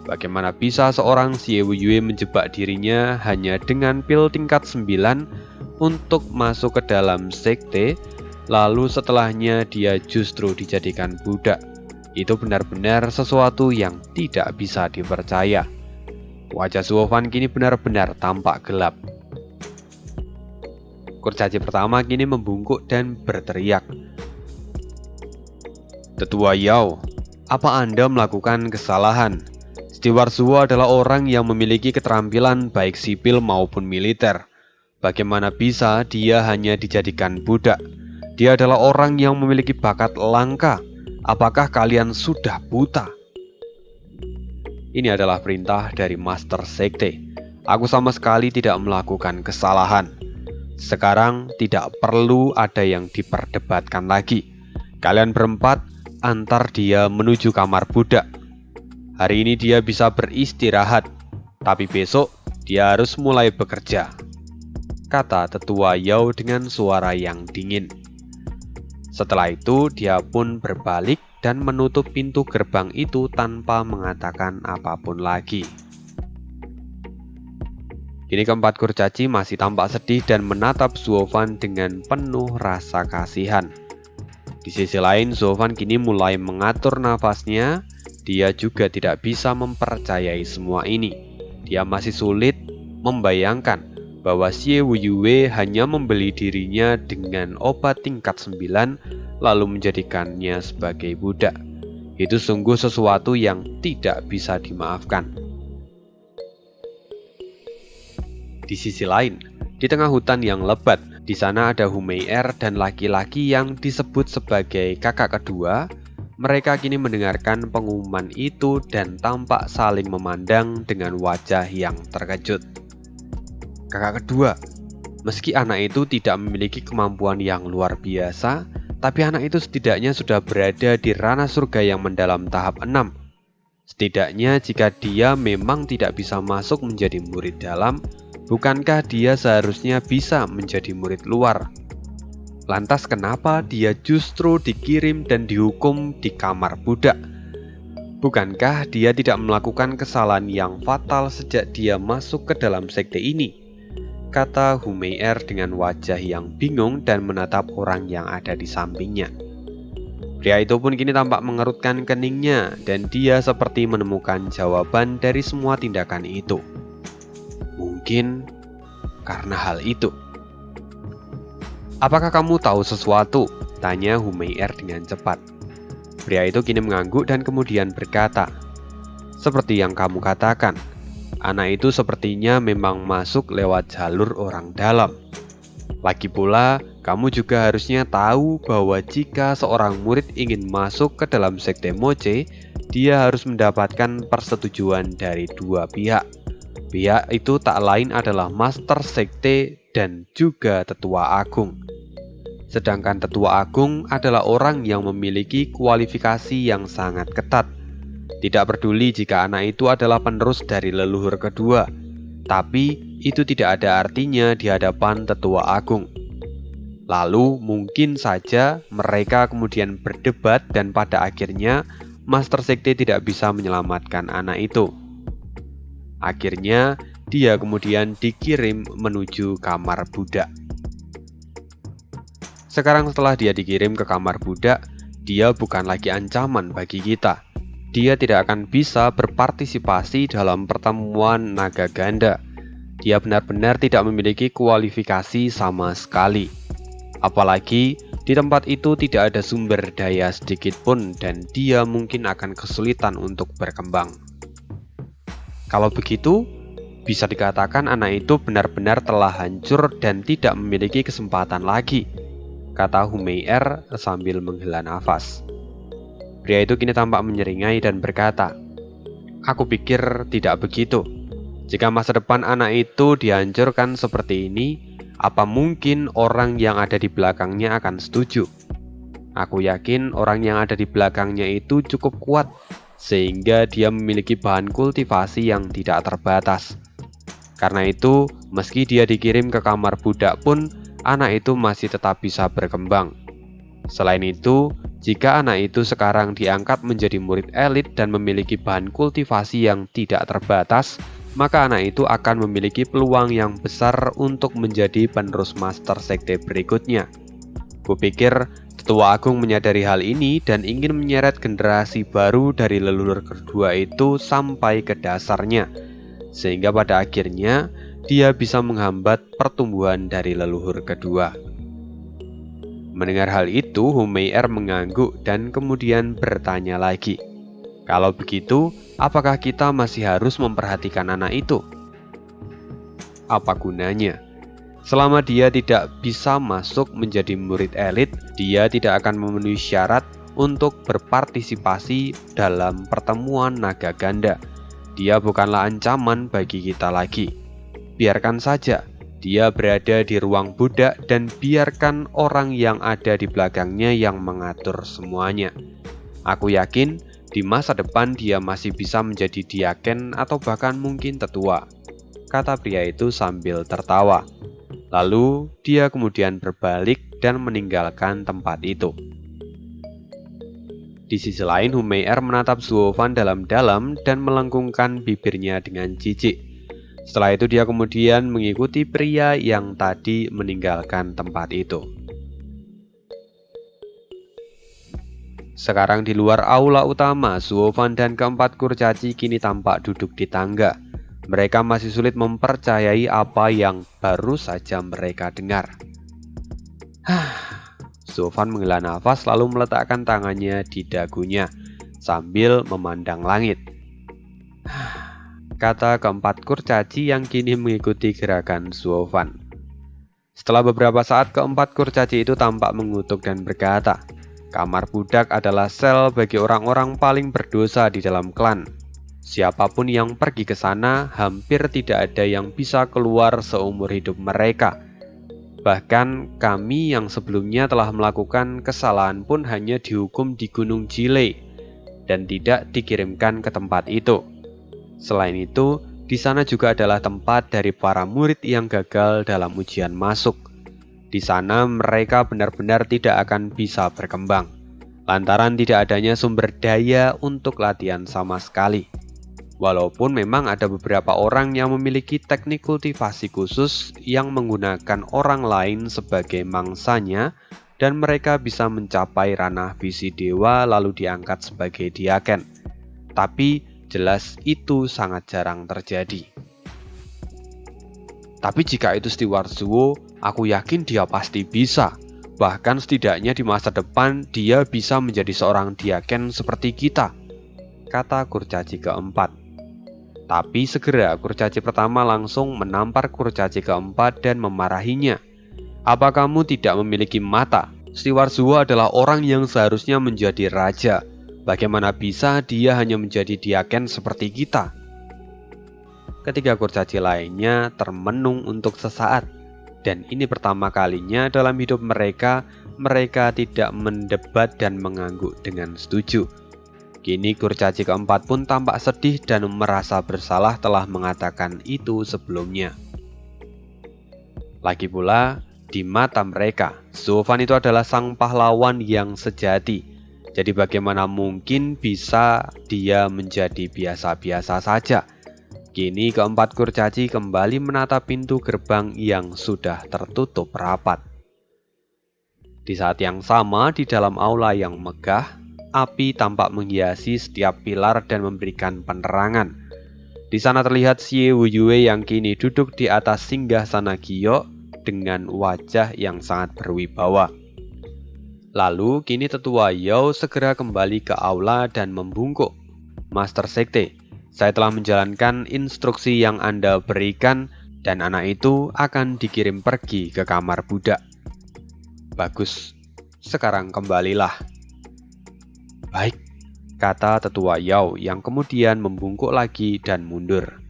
Bagaimana bisa seorang Xie Weiyue menjebak dirinya hanya dengan pil tingkat 9 untuk masuk ke dalam sekte, lalu setelahnya dia justru dijadikan budak. Itu benar-benar sesuatu yang tidak bisa dipercaya. Wajah Zuofan kini benar-benar tampak gelap. Kurcaci pertama kini membungkuk dan berteriak, "Tetua Yao, apa Anda melakukan kesalahan? Steward Zuo adalah orang yang memiliki keterampilan baik sipil maupun militer. Bagaimana bisa dia hanya dijadikan budak? Dia adalah orang yang memiliki bakat langka. Apakah kalian sudah buta?" Ini adalah perintah dari Master Sekte. Aku sama sekali tidak melakukan kesalahan. Sekarang tidak perlu ada yang diperdebatkan lagi. Kalian berempat antar dia menuju kamar budak. Hari ini dia bisa beristirahat, tapi besok dia harus mulai bekerja, kata tetua Yao dengan suara yang dingin. Setelah itu dia pun berbalik dan menutup pintu gerbang itu tanpa mengatakan apapun lagi. Kini keempat kurcaci masih tampak sedih dan menatap Zuofan dengan penuh rasa kasihan. Di sisi lain, Zuofan kini mulai mengatur nafasnya. Dia juga tidak bisa mempercayai semua ini. Dia masih sulit membayangkan bahwa Xie Weiyue hanya membeli dirinya dengan obat tingkat 9 lalu menjadikannya sebagai budak. Itu sungguh sesuatu yang tidak bisa dimaafkan. Di sisi lain, di tengah hutan yang lebat, di sana ada Humeier dan laki-laki yang disebut sebagai kakak kedua. Mereka kini mendengarkan pengumuman itu dan tampak saling memandang dengan wajah yang terkejut. Kakak kedua, meski anak itu tidak memiliki kemampuan yang luar biasa, tapi anak itu setidaknya sudah berada di ranah surga yang mendalam tahap 6. Setidaknya jika dia memang tidak bisa masuk menjadi murid dalam, bukankah dia seharusnya bisa menjadi murid luar? Lantas kenapa dia justru dikirim dan dihukum di kamar budak? Bukankah dia tidak melakukan kesalahan yang fatal sejak dia masuk ke dalam sekte ini? Kata Humeier dengan wajah yang bingung dan menatap orang yang ada di sampingnya. Pria itu pun kini tampak mengerutkan keningnya dan dia seperti menemukan jawaban dari semua tindakan itu. Mungkin karena hal itu. "Apakah kamu tahu sesuatu?" tanya Humeier dengan cepat. Pria itu kini mengangguk dan kemudian berkata, "Seperti yang kamu katakan, anak itu sepertinya memang masuk lewat jalur orang dalam. Lagi pula, kamu juga harusnya tahu bahwa jika seorang murid ingin masuk ke dalam sekte Moche, dia harus mendapatkan persetujuan dari dua pihak. Pihak itu tak lain adalah master sekte dan juga tetua agung. Sedangkan tetua agung adalah orang yang memiliki kualifikasi yang sangat ketat. Tidak peduli jika anak itu adalah penerus dari leluhur kedua, tapi itu tidak ada artinya di hadapan tetua agung. Lalu mungkin saja mereka kemudian berdebat dan pada akhirnya master sekte tidak bisa menyelamatkan anak itu. Akhirnya dia kemudian dikirim menuju kamar budak. Sekarang setelah dia dikirim ke kamar budak, dia bukan lagi ancaman bagi kita. Dia tidak akan bisa berpartisipasi dalam pertemuan naga ganda. Dia benar-benar tidak memiliki kualifikasi sama sekali. Apalagi di tempat itu tidak ada sumber daya sedikit pun dan dia mungkin akan kesulitan untuk berkembang. Kalau begitu, bisa dikatakan anak itu benar-benar telah hancur dan tidak memiliki kesempatan lagi, kata Humeier sambil menghela nafas. Pria itu kini tampak menyeringai dan berkata, "Aku pikir tidak begitu. Jika masa depan anak itu dihancurkan seperti ini, apa mungkin orang yang ada di belakangnya akan setuju? Aku yakin orang yang ada di belakangnya itu cukup kuat, sehingga dia memiliki bahan kultivasi yang tidak terbatas. Karena itu, meski dia dikirim ke kamar budak pun, anak itu masih tetap bisa berkembang. Selain itu, jika anak itu sekarang diangkat menjadi murid elit dan memiliki bahan kultivasi yang tidak terbatas, maka anak itu akan memiliki peluang yang besar untuk menjadi penerus master sekte berikutnya. Kupikir Tetua Agung menyadari hal ini dan ingin menyeret generasi baru dari leluhur kedua itu sampai ke dasarnya, sehingga pada akhirnya dia bisa menghambat pertumbuhan dari leluhur kedua." Mendengar hal itu, Humeier mengangguk dan kemudian bertanya lagi, "Kalau begitu, apakah kita masih harus memperhatikan anak itu? Apa gunanya? Selama dia tidak bisa masuk menjadi murid elit, dia tidak akan memenuhi syarat untuk berpartisipasi dalam pertemuan naga ganda. Dia bukanlah ancaman bagi kita lagi. Biarkan saja dia berada di ruang budak dan biarkan orang yang ada di belakangnya yang mengatur semuanya. Aku yakin di masa depan dia masih bisa menjadi diaken atau bahkan mungkin tetua," kata pria itu sambil tertawa. Lalu dia kemudian berbalik dan meninggalkan tempat itu. Di sisi lain, Humeier menatap Zuovan dalam-dalam dan melengkungkan bibirnya dengan jijik. Setelah itu dia kemudian mengikuti pria yang tadi meninggalkan tempat itu. Sekarang di luar aula utama, Zuovan dan keempat kurcaci kini tampak duduk di tangga. Mereka masih sulit mempercayai apa yang baru saja mereka dengar. Zuovan menghela nafas lalu meletakkan tangannya di dagunya sambil memandang langit. Kata keempat kurcaci yang kini mengikuti gerakan Zuovan. Setelah beberapa saat, keempat kurcaci itu tampak mengutuk dan berkata, "Kamar budak adalah sel bagi orang-orang paling berdosa di dalam klan. Siapapun yang pergi ke sana, hampir tidak ada yang bisa keluar seumur hidup mereka. Bahkan kami yang sebelumnya telah melakukan kesalahan pun hanya dihukum di Gunung Jile dan tidak dikirimkan ke tempat itu. Selain itu, di sana juga adalah tempat dari para murid yang gagal dalam ujian masuk. Di sana mereka benar-benar tidak akan bisa berkembang, lantaran tidak adanya sumber daya untuk latihan sama sekali. Walaupun memang ada beberapa orang yang memiliki teknik kultivasi khusus yang menggunakan orang lain sebagai mangsanya dan mereka bisa mencapai ranah visi dewa lalu diangkat sebagai diaken. Tapi jelas itu sangat jarang terjadi. Tapi jika itu Steward Zuo, aku yakin dia pasti bisa. bahkan setidaknya di masa depan dia bisa menjadi seorang diaken seperti kita, kata kurcaci keempat. Tapi segera kurcaci pertama langsung menampar kurcaci keempat dan memarahinya. Apa kamu tidak memiliki mata? Stiwarzuo adalah orang yang seharusnya menjadi raja. Bagaimana bisa dia hanya menjadi diaken seperti kita? Ketiga kurcaci lainnya termenung untuk sesaat. Dan ini pertama kalinya dalam hidup mereka tidak mendebat dan mengangguk dengan setuju. Kini kurcaci keempat pun tampak sedih dan merasa bersalah telah mengatakan itu sebelumnya. Lagi pula, di mata mereka, Zuofan itu adalah sang pahlawan yang sejati. Jadi bagaimana mungkin bisa dia menjadi biasa-biasa saja? Kini keempat kurcaci kembali menatap pintu gerbang yang sudah tertutup rapat. Di saat yang sama, di dalam aula yang megah, api tampak menghiasi setiap pilar dan memberikan penerangan. Di sana terlihat Xie Wuyue yang kini duduk di atas singgasana giok dengan wajah yang sangat berwibawa. Lalu kini tetua Yao segera kembali ke aula dan membungkuk. Master Sekte, saya telah menjalankan instruksi yang Anda berikan dan anak itu akan dikirim pergi ke kamar budak. Bagus, sekarang kembalilah. Baik, kata tetua Yao yang kemudian membungkuk lagi dan mundur.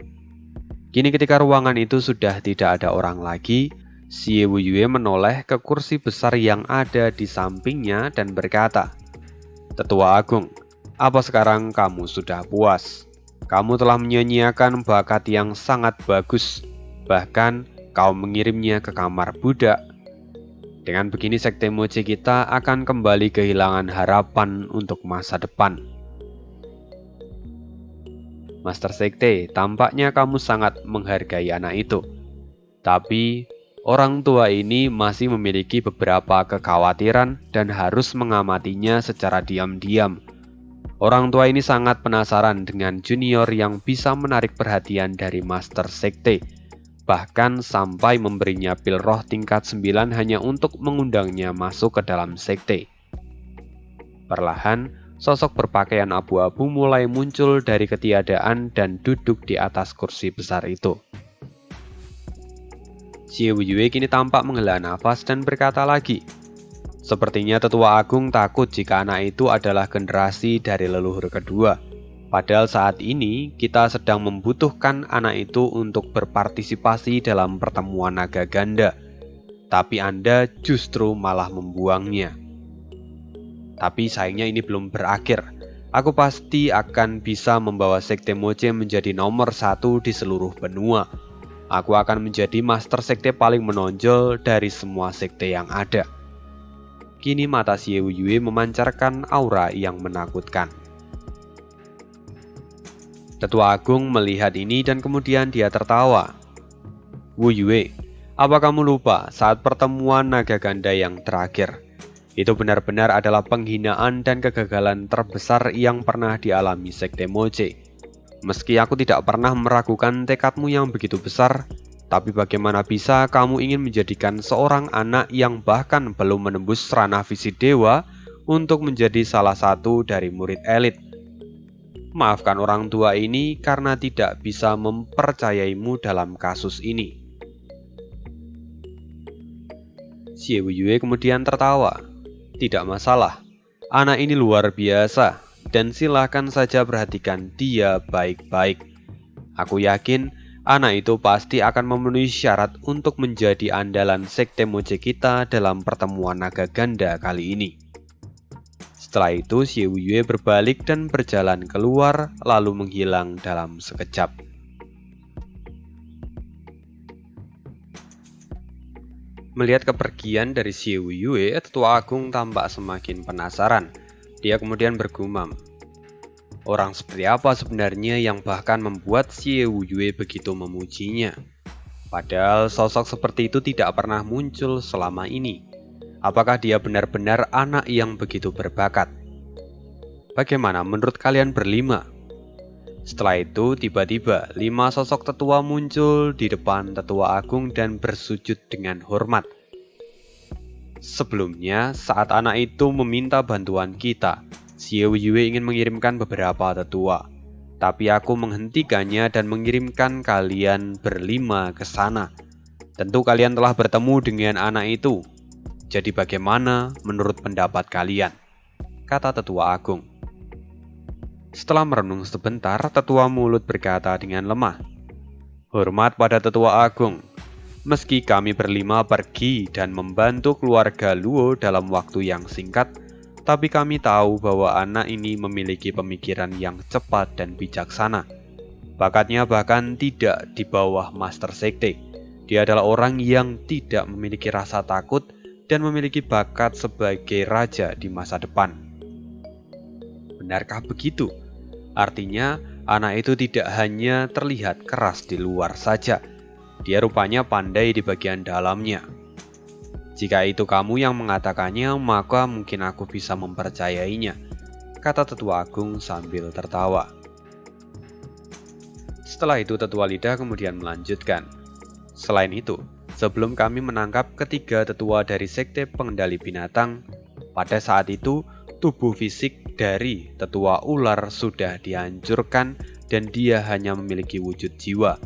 Kini ketika ruangan itu sudah tidak ada orang lagi, Xie Wuyue menoleh ke kursi besar yang ada di sampingnya dan berkata, Tetua Agung, apa sekarang kamu sudah puas? Kamu telah menyia-nyiakan bakat yang sangat bagus, bahkan kau mengirimnya ke kamar budak. Dengan begini Sekte Moche kita akan kembali kehilangan harapan untuk masa depan. Master Sekte, tampaknya kamu sangat menghargai anak itu. Tapi orang tua ini masih memiliki beberapa kekhawatiran dan harus mengamatinya secara diam-diam. Orang tua ini sangat penasaran dengan junior yang bisa menarik perhatian dari Master Sekte, bahkan sampai memberinya pil roh tingkat 9 hanya untuk mengundangnya masuk ke dalam sekte. Perlahan, sosok berpakaian abu-abu mulai muncul dari ketiadaan dan duduk di atas kursi besar itu. Xie Wuyue kini tampak menghela nafas dan berkata lagi, sepertinya tetua agung takut jika anak itu adalah generasi dari leluhur kedua. Padahal saat ini kita sedang membutuhkan anak itu untuk berpartisipasi dalam pertemuan naga ganda. Tapi Anda justru malah membuangnya. Tapi sayangnya ini belum berakhir. Aku pasti akan bisa membawa Sekte Moche menjadi nomor 1 di seluruh benua. Aku akan menjadi master sekte paling menonjol dari semua sekte yang ada. Kini mata Xie Wuyue memancarkan aura yang menakutkan. Tetua Agung melihat ini dan kemudian dia tertawa. Wuyue, apa kamu lupa saat pertemuan naga ganda yang terakhir? Itu benar-benar adalah penghinaan dan kegagalan terbesar yang pernah dialami Sekte Moche. Meski aku tidak pernah meragukan tekadmu yang begitu besar, tapi bagaimana bisa kamu ingin menjadikan seorang anak yang bahkan belum menembus ranah visi dewa untuk menjadi salah satu dari murid elit? Maafkan orang tua ini karena tidak bisa mempercayaimu dalam kasus ini. Xie Wuyue kemudian tertawa. Tidak masalah, anak ini luar biasa dan silakan saja perhatikan dia baik-baik. Aku yakin anak itu pasti akan memenuhi syarat untuk menjadi andalan Sekte Moche kita dalam pertemuan naga ganda kali ini. Setelah itu Xie Wuyue berbalik dan berjalan keluar lalu menghilang dalam sekejap. Melihat kepergian dari Xie Wuyue, Tetua Agung tampak semakin penasaran. Dia kemudian bergumam, orang seperti apa sebenarnya yang bahkan membuat Xie Wuyue begitu memujinya? Padahal sosok seperti itu tidak pernah muncul selama ini. Apakah dia benar-benar anak yang begitu berbakat? Bagaimana menurut kalian berlima? Setelah itu tiba-tiba 5 sosok tetua muncul di depan Tetua Agung dan bersujud dengan hormat. Sebelumnya, saat anak itu meminta bantuan kita, Xiao Yue ingin mengirimkan beberapa tetua. Tapi aku menghentikannya dan mengirimkan kalian berlima ke sana. Tentu kalian telah bertemu dengan anak itu. Jadi bagaimana menurut pendapat kalian? Kata tetua agung. Setelah merenung sebentar, tetua mulut berkata dengan lemah. Hormat pada tetua agung. Meski kami berlima pergi dan membantu keluarga Luo dalam waktu yang singkat, tapi kami tahu bahwa anak ini memiliki pemikiran yang cepat dan bijaksana. Bakatnya bahkan tidak di bawah Master Sekte. Dia adalah orang yang tidak memiliki rasa takut dan memiliki bakat sebagai raja di masa depan. Benarkah begitu? Artinya, anak itu tidak hanya terlihat keras di luar saja. Dia rupanya pandai di bagian dalamnya. Jika itu kamu yang mengatakannya, maka mungkin aku bisa mempercayainya, kata tetua agung sambil tertawa. Setelah itu tetua lidah kemudian melanjutkan. Selain itu, sebelum kami menangkap ketiga tetua dari sekte pengendali binatang, pada saat itu tubuh fisik dari tetua ular sudah dihancurkan dan dia hanya memiliki wujud jiwa.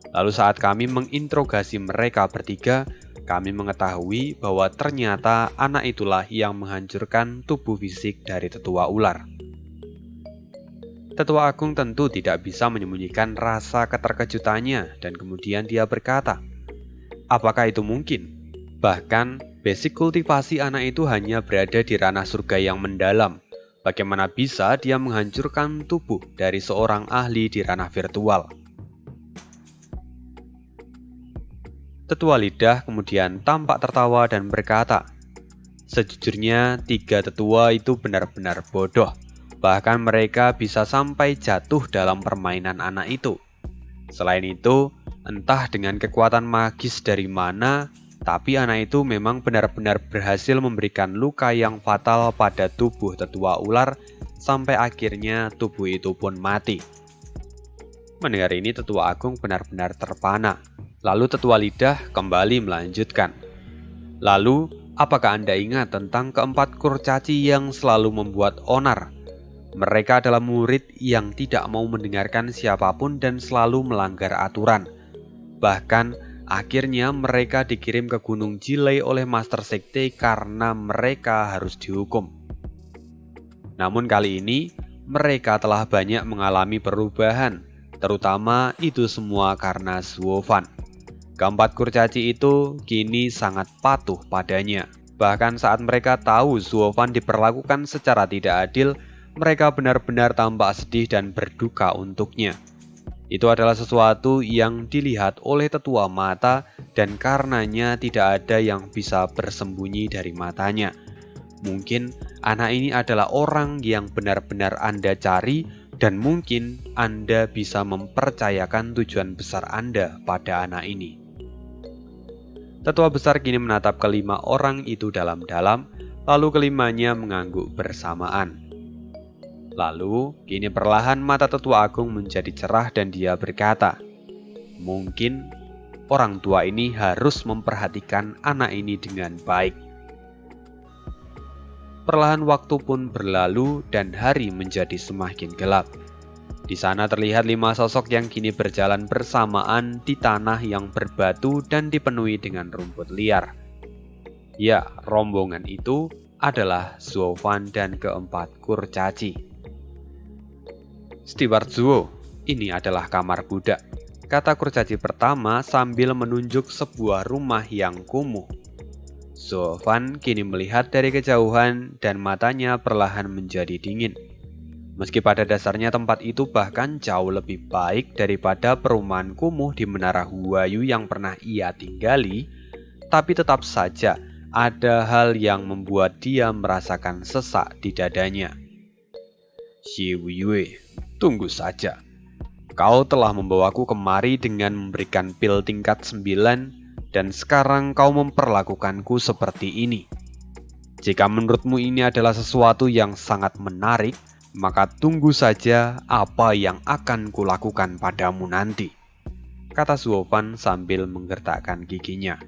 Lalu saat kami menginterogasi mereka bertiga, kami mengetahui bahwa ternyata anak itulah yang menghancurkan tubuh fisik dari tetua ular. Tetua agung tentu tidak bisa menyembunyikan rasa keterkejutannya dan kemudian dia berkata, apakah itu mungkin? Bahkan, basic kultivasi anak itu hanya berada di ranah surga yang mendalam. Bagaimana bisa dia menghancurkan tubuh dari seorang ahli di ranah virtual? Tetua lidah kemudian tampak tertawa dan berkata, sejujurnya tiga tetua itu benar-benar bodoh. Bahkan mereka bisa sampai jatuh dalam permainan anak itu. Selain itu, entah dengan kekuatan magis dari mana, tapi anak itu memang benar-benar berhasil memberikan luka yang fatal pada tubuh tetua ular sampai akhirnya tubuh itu pun mati. Mendengar ini tetua agung benar-benar terpana. Lalu tetua lidah kembali melanjutkan. Lalu, apakah Anda ingat tentang keempat kurcaci yang selalu membuat onar? Mereka adalah murid yang tidak mau mendengarkan siapapun dan selalu melanggar aturan. Bahkan, akhirnya mereka dikirim ke Gunung Jilei oleh Master Sekte karena mereka harus dihukum. Namun kali ini, mereka telah banyak mengalami perubahan, terutama itu semua karena Zuofan. Keempat kurcaci itu kini sangat patuh padanya. Bahkan saat mereka tahu Zuofan diperlakukan secara tidak adil, mereka benar-benar tampak sedih dan berduka untuknya. Itu adalah sesuatu yang dilihat oleh tetua mata dan karenanya tidak ada yang bisa bersembunyi dari matanya. Mungkin anak ini adalah orang yang benar-benar Anda cari dan mungkin Anda bisa mempercayakan tujuan besar Anda pada anak ini. Tetua besar kini menatap kelima orang itu dalam-dalam, lalu kelimanya mengangguk bersamaan. Lalu, kini perlahan mata tetua agung menjadi cerah dan dia berkata, mungkin orang tua ini harus memperhatikan anak ini dengan baik. Perlahan waktu pun berlalu dan hari menjadi semakin gelap. Di sana terlihat 5 sosok yang kini berjalan bersamaan di tanah yang berbatu dan dipenuhi dengan rumput liar. Ya, rombongan itu adalah Zuofan dan keempat kurcaci. Steward Zuo, ini adalah kamar budak, kata kurcaci pertama sambil menunjuk sebuah rumah yang kumuh. Zuofan kini melihat dari kejauhan dan matanya perlahan menjadi dingin. Meski pada dasarnya tempat itu bahkan jauh lebih baik daripada perumahan kumuh di Menara Huayu yang pernah ia tinggali, tapi tetap saja ada hal yang membuat dia merasakan sesak di dadanya. Xiao Yue, tunggu saja. Kau telah membawaku kemari dengan memberikan pil tingkat 9 dan sekarang kau memperlakukanku seperti ini. Jika menurutmu ini adalah sesuatu yang sangat menarik, maka tunggu saja apa yang akan kulakukan padamu nanti, kata Zuofan sambil menggertakkan giginya.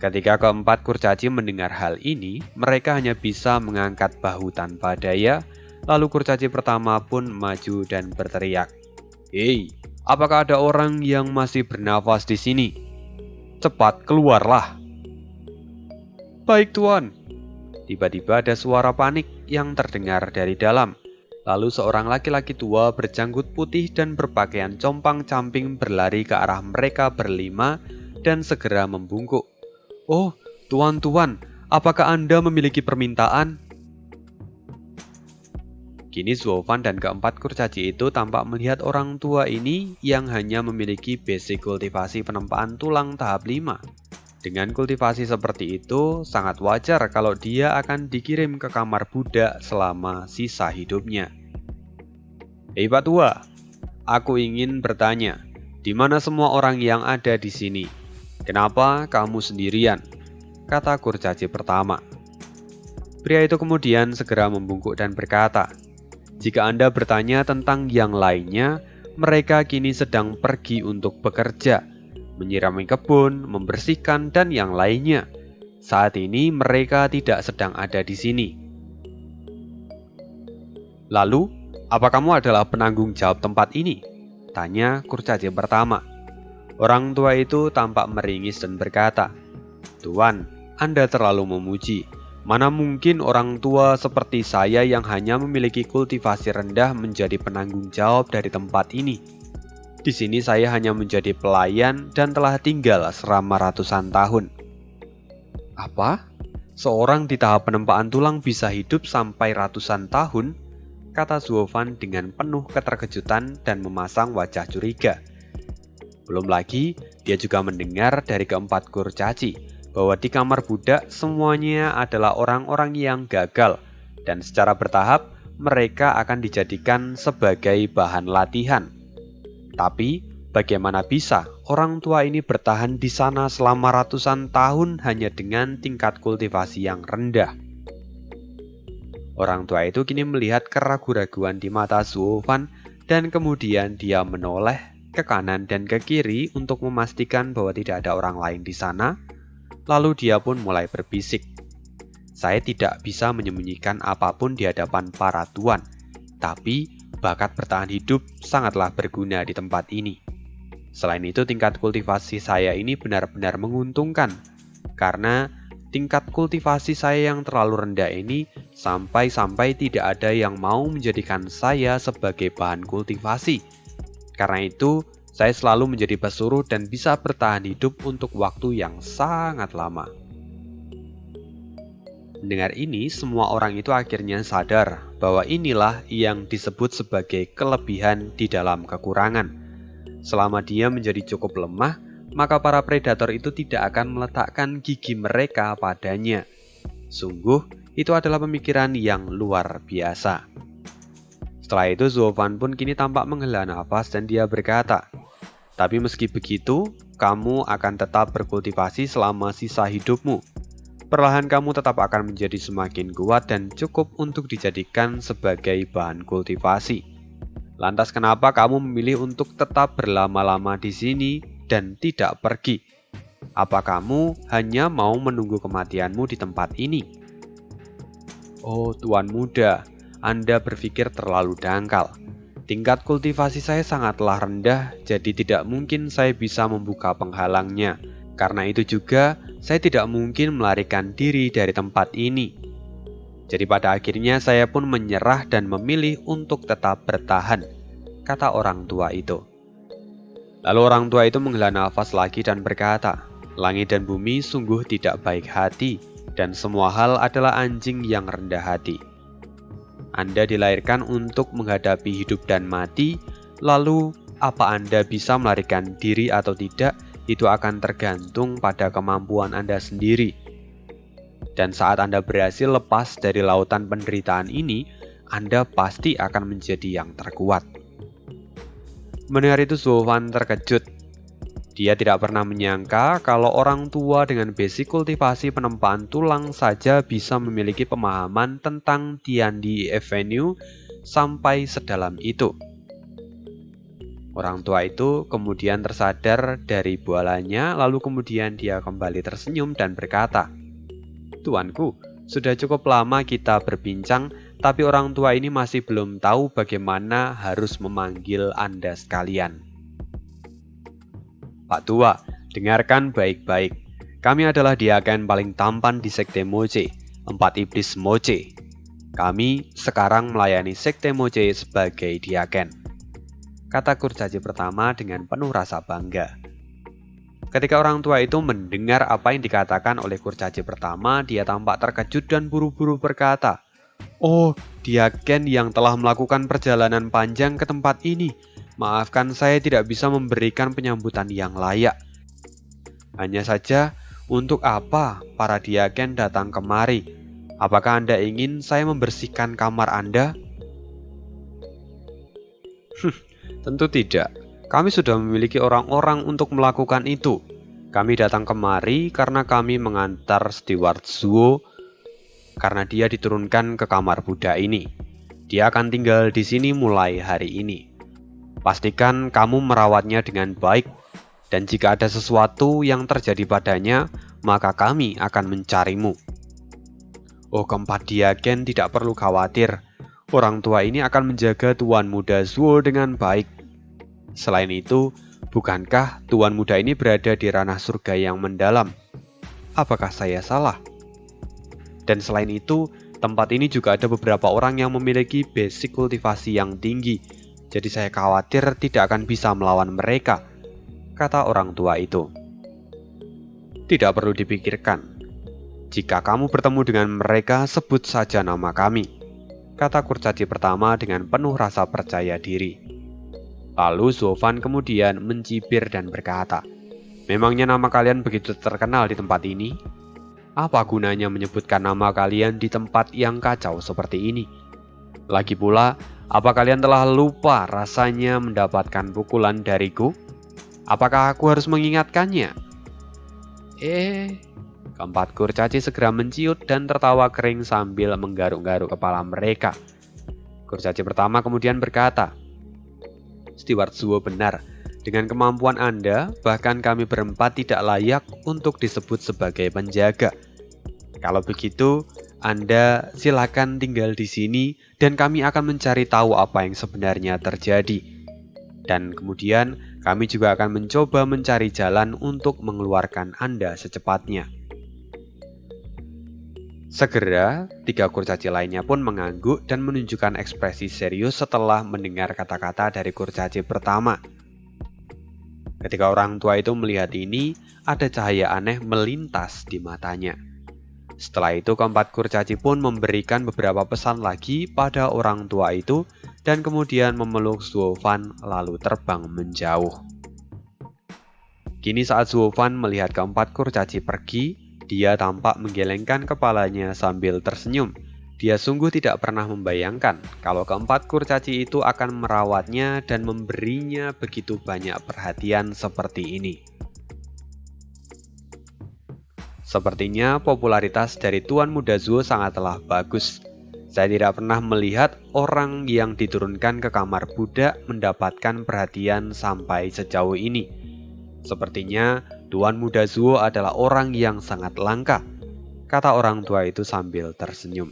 Ketika keempat kurcaci mendengar hal ini, mereka hanya bisa mengangkat bahu tanpa daya, lalu kurcaci pertama pun maju dan berteriak, "Hei, apakah ada orang yang masih bernafas di sini? Cepat keluarlah!" "Baik, Tuan." Tiba-tiba ada suara panik yang terdengar dari dalam. Lalu seorang laki-laki tua berjanggut putih dan berpakaian compang-camping berlari ke arah mereka berlima dan segera membungkuk. "Oh, Tuan, apakah Anda memiliki permintaan?" Kini Zovan dan keempat kurcaci itu tampak melihat orang tua ini yang hanya memiliki basic kultivasi penempaan tulang tahap 5. Dengan kultivasi seperti itu, sangat wajar kalau dia akan dikirim ke kamar budak selama sisa hidupnya. "Hei Pak Tua, aku ingin bertanya, di mana semua orang yang ada di sini? Kenapa kamu sendirian?" kata kurcaci pertama. Pria itu kemudian segera membungkuk dan berkata, "Jika Anda bertanya tentang yang lainnya, mereka kini sedang pergi untuk bekerja, menyirami kebun, membersihkan, dan yang lainnya. Saat ini mereka tidak sedang ada di sini." "Lalu, apa kamu adalah penanggung jawab tempat ini?" tanya kurcaci pertama. Orang tua itu tampak meringis dan berkata, "Tuan, Anda terlalu memuji. Mana mungkin orang tua seperti saya yang hanya memiliki kultivasi rendah menjadi penanggung jawab dari tempat ini. Di sini saya hanya menjadi pelayan dan telah tinggal selama ratusan tahun." "Apa? Seorang di tahap penempaan tulang bisa hidup sampai ratusan tahun?" kata Zovan dengan penuh keterkejutan dan memasang wajah curiga. Belum lagi, dia juga mendengar dari keempat kurcaci bahwa di kamar budak semuanya adalah orang-orang yang gagal, dan secara bertahap mereka akan dijadikan sebagai bahan latihan. Tapi, bagaimana bisa orang tua ini bertahan di sana selama ratusan tahun hanya dengan tingkat kultivasi yang rendah? Orang tua itu kini melihat keraguan-raguan di mata Zovan dan kemudian dia menoleh ke kanan dan ke kiri untuk memastikan bahwa tidak ada orang lain di sana. Lalu dia pun mulai berbisik, "Saya tidak bisa menyembunyikan apapun di hadapan para tuan, tapi bakat bertahan hidup sangatlah berguna di tempat ini. Selain itu, tingkat kultivasi saya ini benar-benar menguntungkan, karena tingkat kultivasi saya yang terlalu rendah ini sampai-sampai tidak ada yang mau menjadikan saya sebagai bahan kultivasi. Karena itu, saya selalu menjadi pesuruh dan bisa bertahan hidup untuk waktu yang sangat lama." Mendengar ini, semua orang itu akhirnya sadar bahwa inilah yang disebut sebagai kelebihan di dalam kekurangan. Selama dia menjadi cukup lemah, maka para predator itu tidak akan meletakkan gigi mereka padanya. Sungguh, itu adalah pemikiran yang luar biasa. Setelah itu, Zovan pun kini tampak menghela nafas dan dia berkata, "Tapi meski begitu, kamu akan tetap berkultivasi selama sisa hidupmu. Perlahan kamu tetap akan menjadi semakin kuat dan cukup untuk dijadikan sebagai bahan kultivasi. Lantas kenapa kamu memilih untuk tetap berlama-lama di sini dan tidak pergi? Apa kamu hanya mau menunggu kematianmu di tempat ini?" "Oh, Tuan Muda, Anda berpikir terlalu dangkal. Tingkat kultivasi saya sangatlah rendah, jadi tidak mungkin saya bisa membuka penghalangnya. Karena itu juga, saya tidak mungkin melarikan diri dari tempat ini. Jadi pada akhirnya saya pun menyerah dan memilih untuk tetap bertahan," kata orang tua itu. Lalu orang tua itu menghela nafas lagi dan berkata, "Langit dan bumi sungguh tidak baik hati, dan semua hal adalah anjing yang rendah hati. Anda dilahirkan untuk menghadapi hidup dan mati, lalu apa Anda bisa melarikan diri atau tidak, itu akan tergantung pada kemampuan Anda sendiri. Dan saat Anda berhasil lepas dari lautan penderitaan ini, Anda pasti akan menjadi yang terkuat." Mendengar itu, Zovan terkejut. Dia tidak pernah menyangka kalau orang tua dengan basic kultivasi penempaan tulang saja bisa memiliki pemahaman tentang Tiandi Avenue sampai sedalam itu. Orang tua itu kemudian tersadar dari bualannya, lalu kemudian dia kembali tersenyum dan berkata, "Tuanku, sudah cukup lama kita berbincang, tapi orang tua ini masih belum tahu bagaimana harus memanggil Anda sekalian." "Pak Tua, dengarkan baik-baik. Kami adalah diaken paling tampan di Sekte Moche, 4 Iblis Moche. Kami sekarang melayani Sekte Moche sebagai diaken," kata kurcaci pertama dengan penuh rasa bangga. Ketika orang tua itu mendengar apa yang dikatakan oleh kurcaci pertama, dia tampak terkejut dan buru-buru berkata, "Oh, diaken yang telah melakukan perjalanan panjang ke tempat ini. Maafkan, saya tidak bisa memberikan penyambutan yang layak. Hanya saja, untuk apa para diaken datang kemari? Apakah Anda ingin saya membersihkan kamar Anda?" "Tentu tidak. Kami sudah memiliki orang-orang untuk melakukan itu. Kami datang kemari karena kami mengantar Steward Zuo karena dia diturunkan ke kamar Buddha ini. Dia akan tinggal di sini mulai hari ini. Pastikan kamu merawatnya dengan baik, dan jika ada sesuatu yang terjadi padanya, maka kami akan mencarimu." "Oh, keempat diaken tidak perlu khawatir. Orang tua ini akan menjaga Tuan Muda Zuo dengan baik. Selain itu, bukankah Tuan Muda ini berada di ranah surga yang mendalam? Apakah saya salah? Dan selain itu, tempat ini juga ada beberapa orang yang memiliki basic kultivasi yang tinggi. Jadi saya khawatir tidak akan bisa melawan mereka," kata orang tua itu. "Tidak perlu dipikirkan. Jika kamu bertemu dengan mereka, sebut saja nama kami," kata kurcaci pertama dengan penuh rasa percaya diri. Lalu Zuofan kemudian mencibir dan berkata, "Memangnya nama kalian begitu terkenal di tempat ini? Apa gunanya menyebutkan nama kalian di tempat yang kacau seperti ini? Lagi pula, apa kalian telah lupa rasanya mendapatkan pukulan dariku? Apakah aku harus mengingatkannya?" Keempat kurcaci segera menciut dan tertawa kering sambil menggaruk-garuk kepala mereka. Kurcaci pertama kemudian berkata, "Steward Zuo benar. Dengan kemampuan Anda, bahkan kami berempat tidak layak untuk disebut sebagai penjaga. Kalau begitu, Anda silakan tinggal di sini dan kami akan mencari tahu apa yang sebenarnya terjadi. Dan kemudian kami juga akan mencoba mencari jalan untuk mengeluarkan Anda secepatnya." Segera, 3 kurcaci lainnya pun mengangguk dan menunjukkan ekspresi serius setelah mendengar kata-kata dari kurcaci pertama. Ketika orang tua itu melihat ini, ada cahaya aneh melintas di matanya. Setelah itu, keempat kurcaci pun memberikan beberapa pesan lagi pada orang tua itu dan kemudian memeluk Zuofan lalu terbang menjauh. Kini saat Zuofan melihat keempat kurcaci pergi, dia tampak menggelengkan kepalanya sambil tersenyum. Dia sungguh tidak pernah membayangkan kalau keempat kurcaci itu akan merawatnya dan memberinya begitu banyak perhatian seperti ini. Sepertinya popularitas dari Tuan Muda Zuo sangatlah bagus. Saya tidak pernah melihat orang yang diturunkan ke kamar Buddha mendapatkan perhatian sampai sejauh ini. Sepertinya Tuan Muda Zuo adalah orang yang sangat langka, kata orang tua itu sambil tersenyum.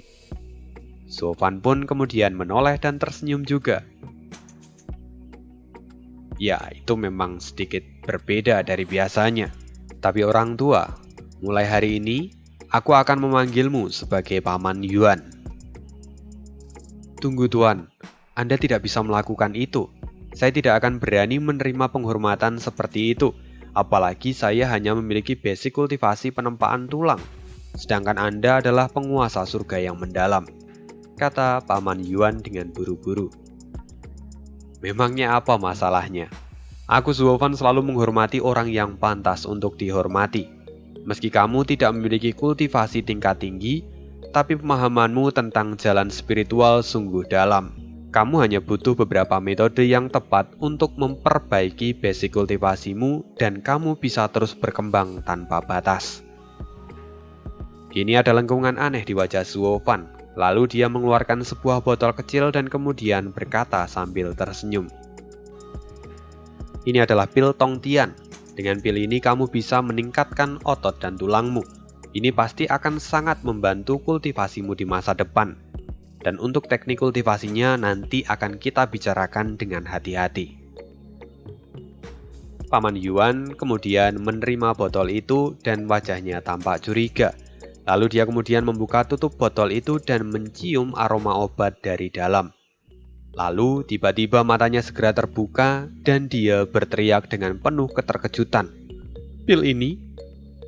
Zuofan pun kemudian menoleh dan tersenyum juga. Ya, itu memang sedikit berbeda dari biasanya. Tapi orang tua, mulai hari ini, aku akan memanggilmu sebagai Paman Yuan. Tunggu Tuan, Anda tidak bisa melakukan itu. Saya tidak akan berani menerima penghormatan seperti itu. Apalagi saya hanya memiliki basic kultivasi penempaan tulang. Sedangkan Anda adalah penguasa surga yang mendalam, kata Paman Yuan dengan buru-buru. Memangnya apa masalahnya? Aku Zuofan selalu menghormati orang yang pantas untuk dihormati. Meski kamu tidak memiliki kultivasi tingkat tinggi, tapi pemahamanmu tentang jalan spiritual sungguh dalam. Kamu hanya butuh beberapa metode yang tepat untuk memperbaiki basic kultivasimu dan kamu bisa terus berkembang tanpa batas. Kini ada lengkungan aneh di wajah Zuofan. Lalu dia mengeluarkan sebuah botol kecil dan kemudian berkata sambil tersenyum. Ini adalah pil Tong Tian. Dengan pil ini kamu bisa meningkatkan otot dan tulangmu. Ini pasti akan sangat membantu kultivasimu di masa depan. Dan untuk teknik kultivasinya nanti akan kita bicarakan dengan hati-hati. Paman Yuan kemudian menerima botol itu dan wajahnya tampak curiga. Lalu dia kemudian membuka tutup botol itu dan mencium aroma obat dari dalam. Lalu tiba-tiba matanya segera terbuka dan dia berteriak dengan penuh keterkejutan. Pil ini?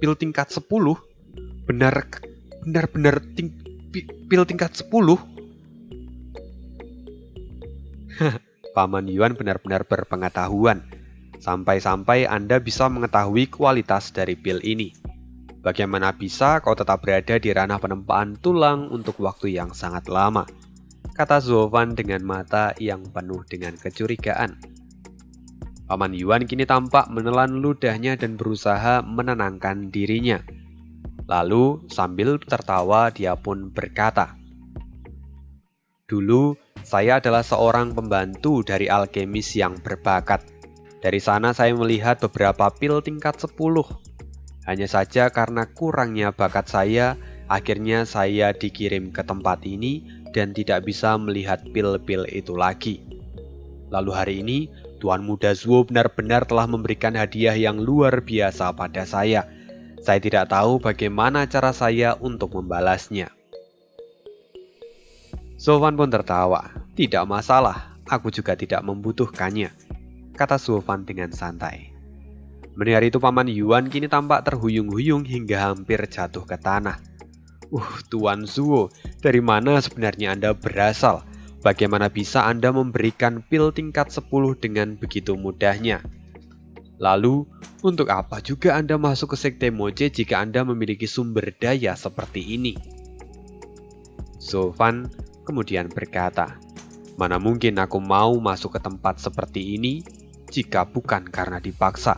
Pil tingkat 10? Benar-benar pil tingkat 10? Paman Yuan benar-benar berpengetahuan. Sampai-sampai Anda bisa mengetahui kualitas dari pil ini. Bagaimana bisa kau tetap berada di ranah penempaan tulang untuk waktu yang sangat lama? Kata Zuo Fan dengan mata yang penuh dengan kecurigaan. Paman Yuan kini tampak menelan ludahnya dan berusaha menenangkan dirinya. Lalu sambil tertawa dia pun berkata, "Dulu saya adalah seorang pembantu dari alkemis yang berbakat. Dari sana saya melihat beberapa pil tingkat 10. Hanya saja karena kurangnya bakat saya, akhirnya saya dikirim ke tempat ini dan tidak bisa melihat pil-pil itu lagi. Lalu hari ini, Tuan Muda Zuo benar-benar telah memberikan hadiah yang luar biasa pada saya. Saya tidak tahu bagaimana cara saya untuk membalasnya." Zuo Fan pun tertawa. "Tidak masalah, aku juga tidak membutuhkannya," kata Zuo Fan dengan santai. Mendengar itu Paman Yuan kini tampak terhuyung-huyung hingga hampir jatuh ke tanah. Tuan Zuo, dari mana sebenarnya Anda berasal? Bagaimana bisa Anda memberikan pil tingkat 10 dengan begitu mudahnya? Lalu, untuk apa juga Anda masuk ke Sekte Moche jika Anda memiliki sumber daya seperti ini?" Zuo Fan kemudian berkata, "Mana mungkin aku mau masuk ke tempat seperti ini jika bukan karena dipaksa."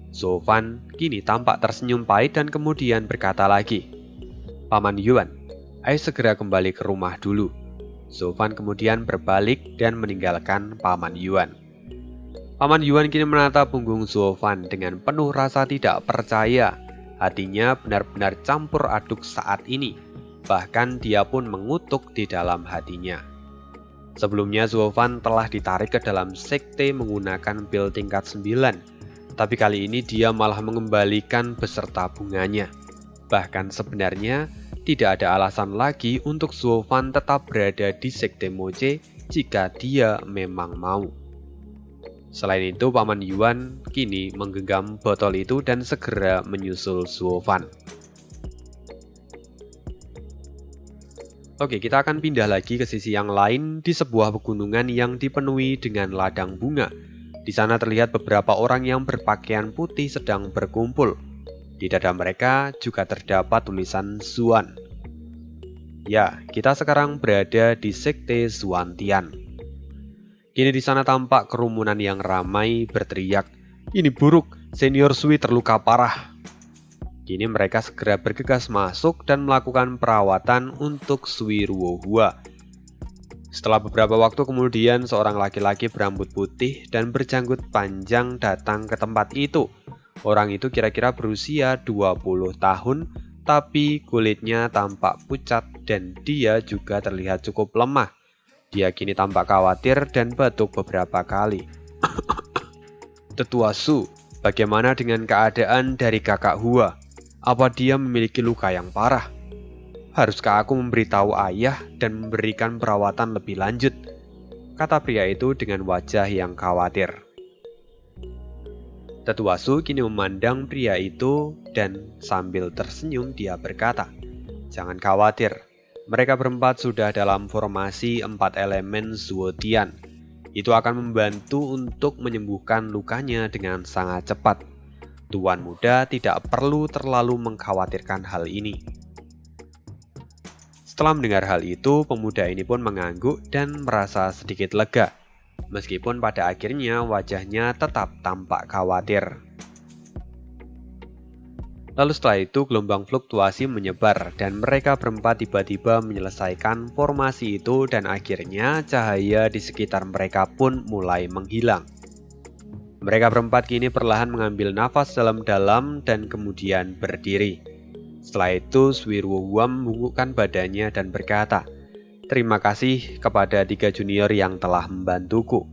Zuo Fan kini tampak tersenyum pahit dan kemudian berkata lagi, "Paman Yuan, ayo segera kembali ke rumah dulu." Zuo Fan kemudian berbalik dan meninggalkan Paman Yuan. Paman Yuan kini menatap punggung Zuo Fan dengan penuh rasa tidak percaya. Hatinya benar-benar campur aduk saat ini. Bahkan dia pun mengutuk di dalam hatinya. Sebelumnya Zuo Fan telah ditarik ke dalam sekte menggunakan pil tingkat 9. Tapi kali ini dia malah mengembalikan beserta bunganya. Bahkan sebenarnya tidak ada alasan lagi untuk Zuo Fan tetap berada di Sekte Moche jika dia memang mau. Selain itu, Paman Yuan kini menggenggam botol itu dan segera menyusul Zuo Fan. Oke, kita akan pindah lagi ke sisi yang lain di sebuah pegunungan yang dipenuhi dengan ladang bunga. Di sana terlihat beberapa orang yang berpakaian putih sedang berkumpul. Di dada mereka juga terdapat tulisan Zuan. Ya, kita sekarang berada di Sekte Zuantian. Kini di sana tampak kerumunan yang ramai berteriak, "Ini buruk, Senior Sui terluka parah." Kini mereka segera bergegas masuk dan melakukan perawatan untuk Sui Ruohua. Setelah beberapa waktu kemudian, seorang laki-laki berambut putih dan berjanggut panjang datang ke tempat itu. Orang itu kira-kira berusia 20 tahun, tapi kulitnya tampak pucat dan dia juga terlihat cukup lemah. Dia kini tampak khawatir dan batuk beberapa kali. "Tetua Su, bagaimana dengan keadaan dari kakak Hua? Apa dia memiliki luka yang parah? Haruskah aku memberitahu ayah dan memberikan perawatan lebih lanjut?" kata pria itu dengan wajah yang khawatir. Tetua Su kini memandang pria itu dan sambil tersenyum dia berkata, "Jangan khawatir, mereka berempat sudah dalam formasi 4 elemen Zuotian. Itu akan membantu untuk menyembuhkan lukanya dengan sangat cepat. Tuan muda tidak perlu terlalu mengkhawatirkan hal ini." Setelah mendengar hal itu, pemuda ini pun mengangguk dan merasa sedikit lega, meskipun pada akhirnya wajahnya tetap tampak khawatir. Lalu setelah itu gelombang fluktuasi menyebar dan mereka berempat tiba-tiba menyelesaikan formasi itu dan akhirnya cahaya di sekitar mereka pun mulai menghilang. Mereka berempat kini perlahan mengambil nafas dalam-dalam dan kemudian berdiri. Setelah itu, Suirwohua membungkukkan badannya dan berkata, "Terima kasih kepada 3 junior yang telah membantuku."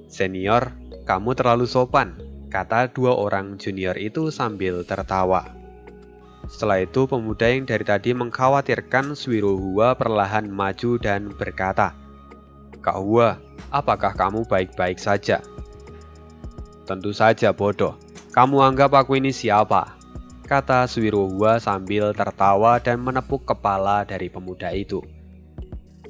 "Senior, kamu terlalu sopan," kata 2 orang junior itu sambil tertawa. Setelah itu, pemuda yang dari tadi mengkhawatirkan Suirwohua perlahan maju dan berkata, "Kak Hua, apakah kamu baik-baik saja?" "Tentu saja, bodoh. Kamu anggap aku ini siapa?" kata Suirwohua sambil tertawa dan menepuk kepala dari pemuda itu.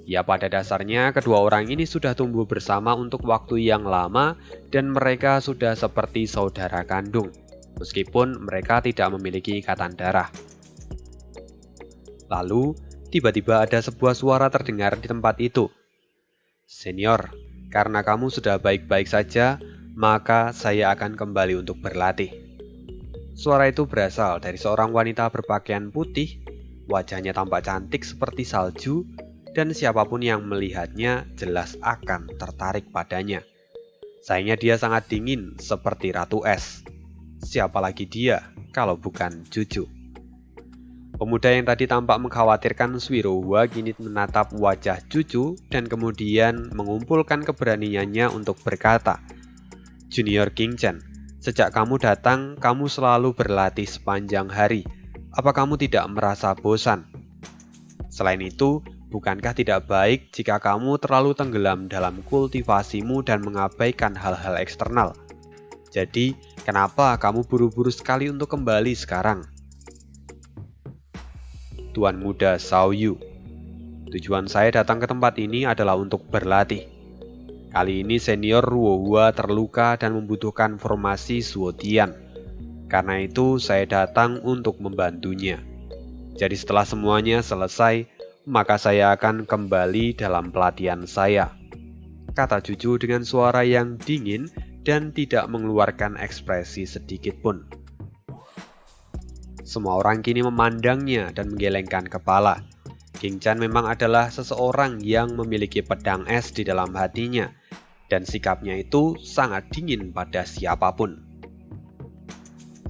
Ya, pada dasarnya kedua orang ini sudah tumbuh bersama untuk waktu yang lama dan mereka sudah seperti saudara kandung, meskipun mereka tidak memiliki ikatan darah. Lalu, tiba-tiba ada sebuah suara terdengar di tempat itu. "Senior, karena kamu sudah baik-baik saja, maka saya akan kembali untuk berlatih." Suara itu berasal dari seorang wanita berpakaian putih, wajahnya tampak cantik seperti salju, dan siapapun yang melihatnya jelas akan tertarik padanya. Sayangnya dia sangat dingin seperti Ratu Es. Siapa lagi dia kalau bukan Juju? Pemuda yang tadi tampak mengkhawatirkan Suirwohua kini menatap wajah Juju dan kemudian mengumpulkan keberaniannya untuk berkata, "Junior King-chan, sejak kamu datang, kamu selalu berlatih sepanjang hari. Apa kamu tidak merasa bosan? Selain itu, bukankah tidak baik jika kamu terlalu tenggelam dalam kultivasimu dan mengabaikan hal-hal eksternal? Jadi, kenapa kamu buru-buru sekali untuk kembali sekarang?" "Tuan muda Xiao Yu, tujuan saya datang ke tempat ini adalah untuk berlatih. Kali ini senior Ruohua terluka dan membutuhkan formasi Suotian. Karena itu saya datang untuk membantunya. Jadi setelah semuanya selesai, maka saya akan kembali dalam pelatihan saya," kata Juju dengan suara yang dingin dan tidak mengeluarkan ekspresi sedikit pun. Semua orang kini memandangnya dan menggelengkan kepala. King-chan memang adalah seseorang yang memiliki pedang es di dalam hatinya, dan sikapnya itu sangat dingin pada siapapun.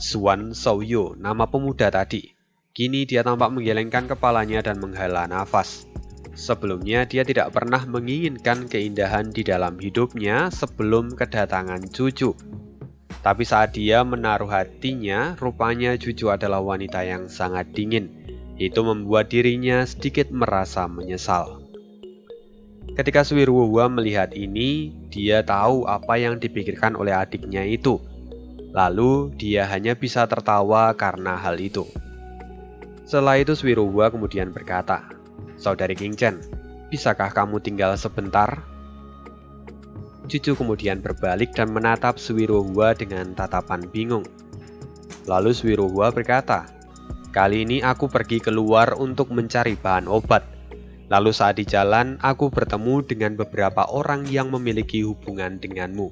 Suan Xiaoyu, nama pemuda tadi. Kini dia tampak menggelengkan kepalanya dan menghela nafas. Sebelumnya dia tidak pernah menginginkan keindahan di dalam hidupnya sebelum kedatangan Juju. Tapi saat dia menaruh hatinya, rupanya Juju adalah wanita yang sangat dingin. Itu membuat dirinya sedikit merasa menyesal. Ketika Suirwohua melihat ini, dia tahu apa yang dipikirkan oleh adiknya itu. Lalu dia hanya bisa tertawa karena hal itu. Setelah itu Suirwohua kemudian berkata, "Saudari King-chan, bisakah kamu tinggal sebentar?" Juju kemudian berbalik dan menatap Suirwohua dengan tatapan bingung. Lalu Suirwohua berkata, "Kali ini aku pergi keluar untuk mencari bahan obat. Lalu saat di jalan, aku bertemu dengan beberapa orang yang memiliki hubungan denganmu.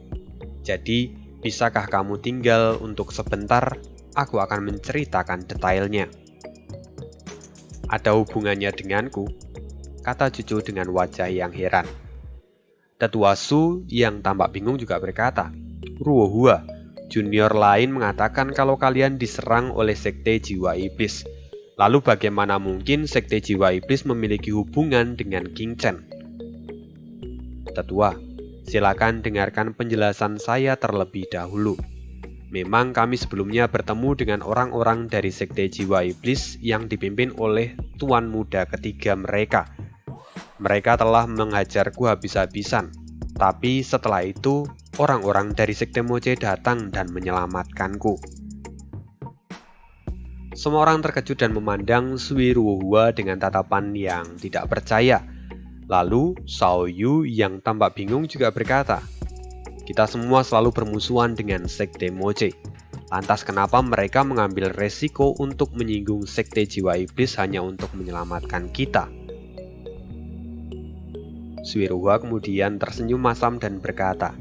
Jadi, bisakah kamu tinggal untuk sebentar? Aku akan menceritakan detailnya." "Ada hubungannya denganku?" kata Juju dengan wajah yang heran. Tetua Su yang tampak bingung juga berkata, "Ruohua, junior lain mengatakan kalau kalian diserang oleh sekte jiwa iblis. Lalu bagaimana mungkin sekte jiwa iblis memiliki hubungan dengan King-chan?" "Tetua, silakan dengarkan penjelasan saya terlebih dahulu. Memang kami sebelumnya bertemu dengan orang-orang dari sekte jiwa iblis yang dipimpin oleh tuan muda ketiga mereka. Mereka telah menghajarku habis-habisan, tapi setelah itu orang-orang dari sekte Moche datang dan menyelamatkanku." Semua orang terkejut dan memandang Suirwohua dengan tatapan yang tidak percaya. Lalu Xiao Yu yang tampak bingung juga berkata, "Kita semua selalu bermusuhan dengan sekte Moche. Lantas kenapa mereka mengambil resiko untuk menyinggung sekte jiwa iblis hanya untuk menyelamatkan kita?" Suirwohua kemudian tersenyum masam dan berkata,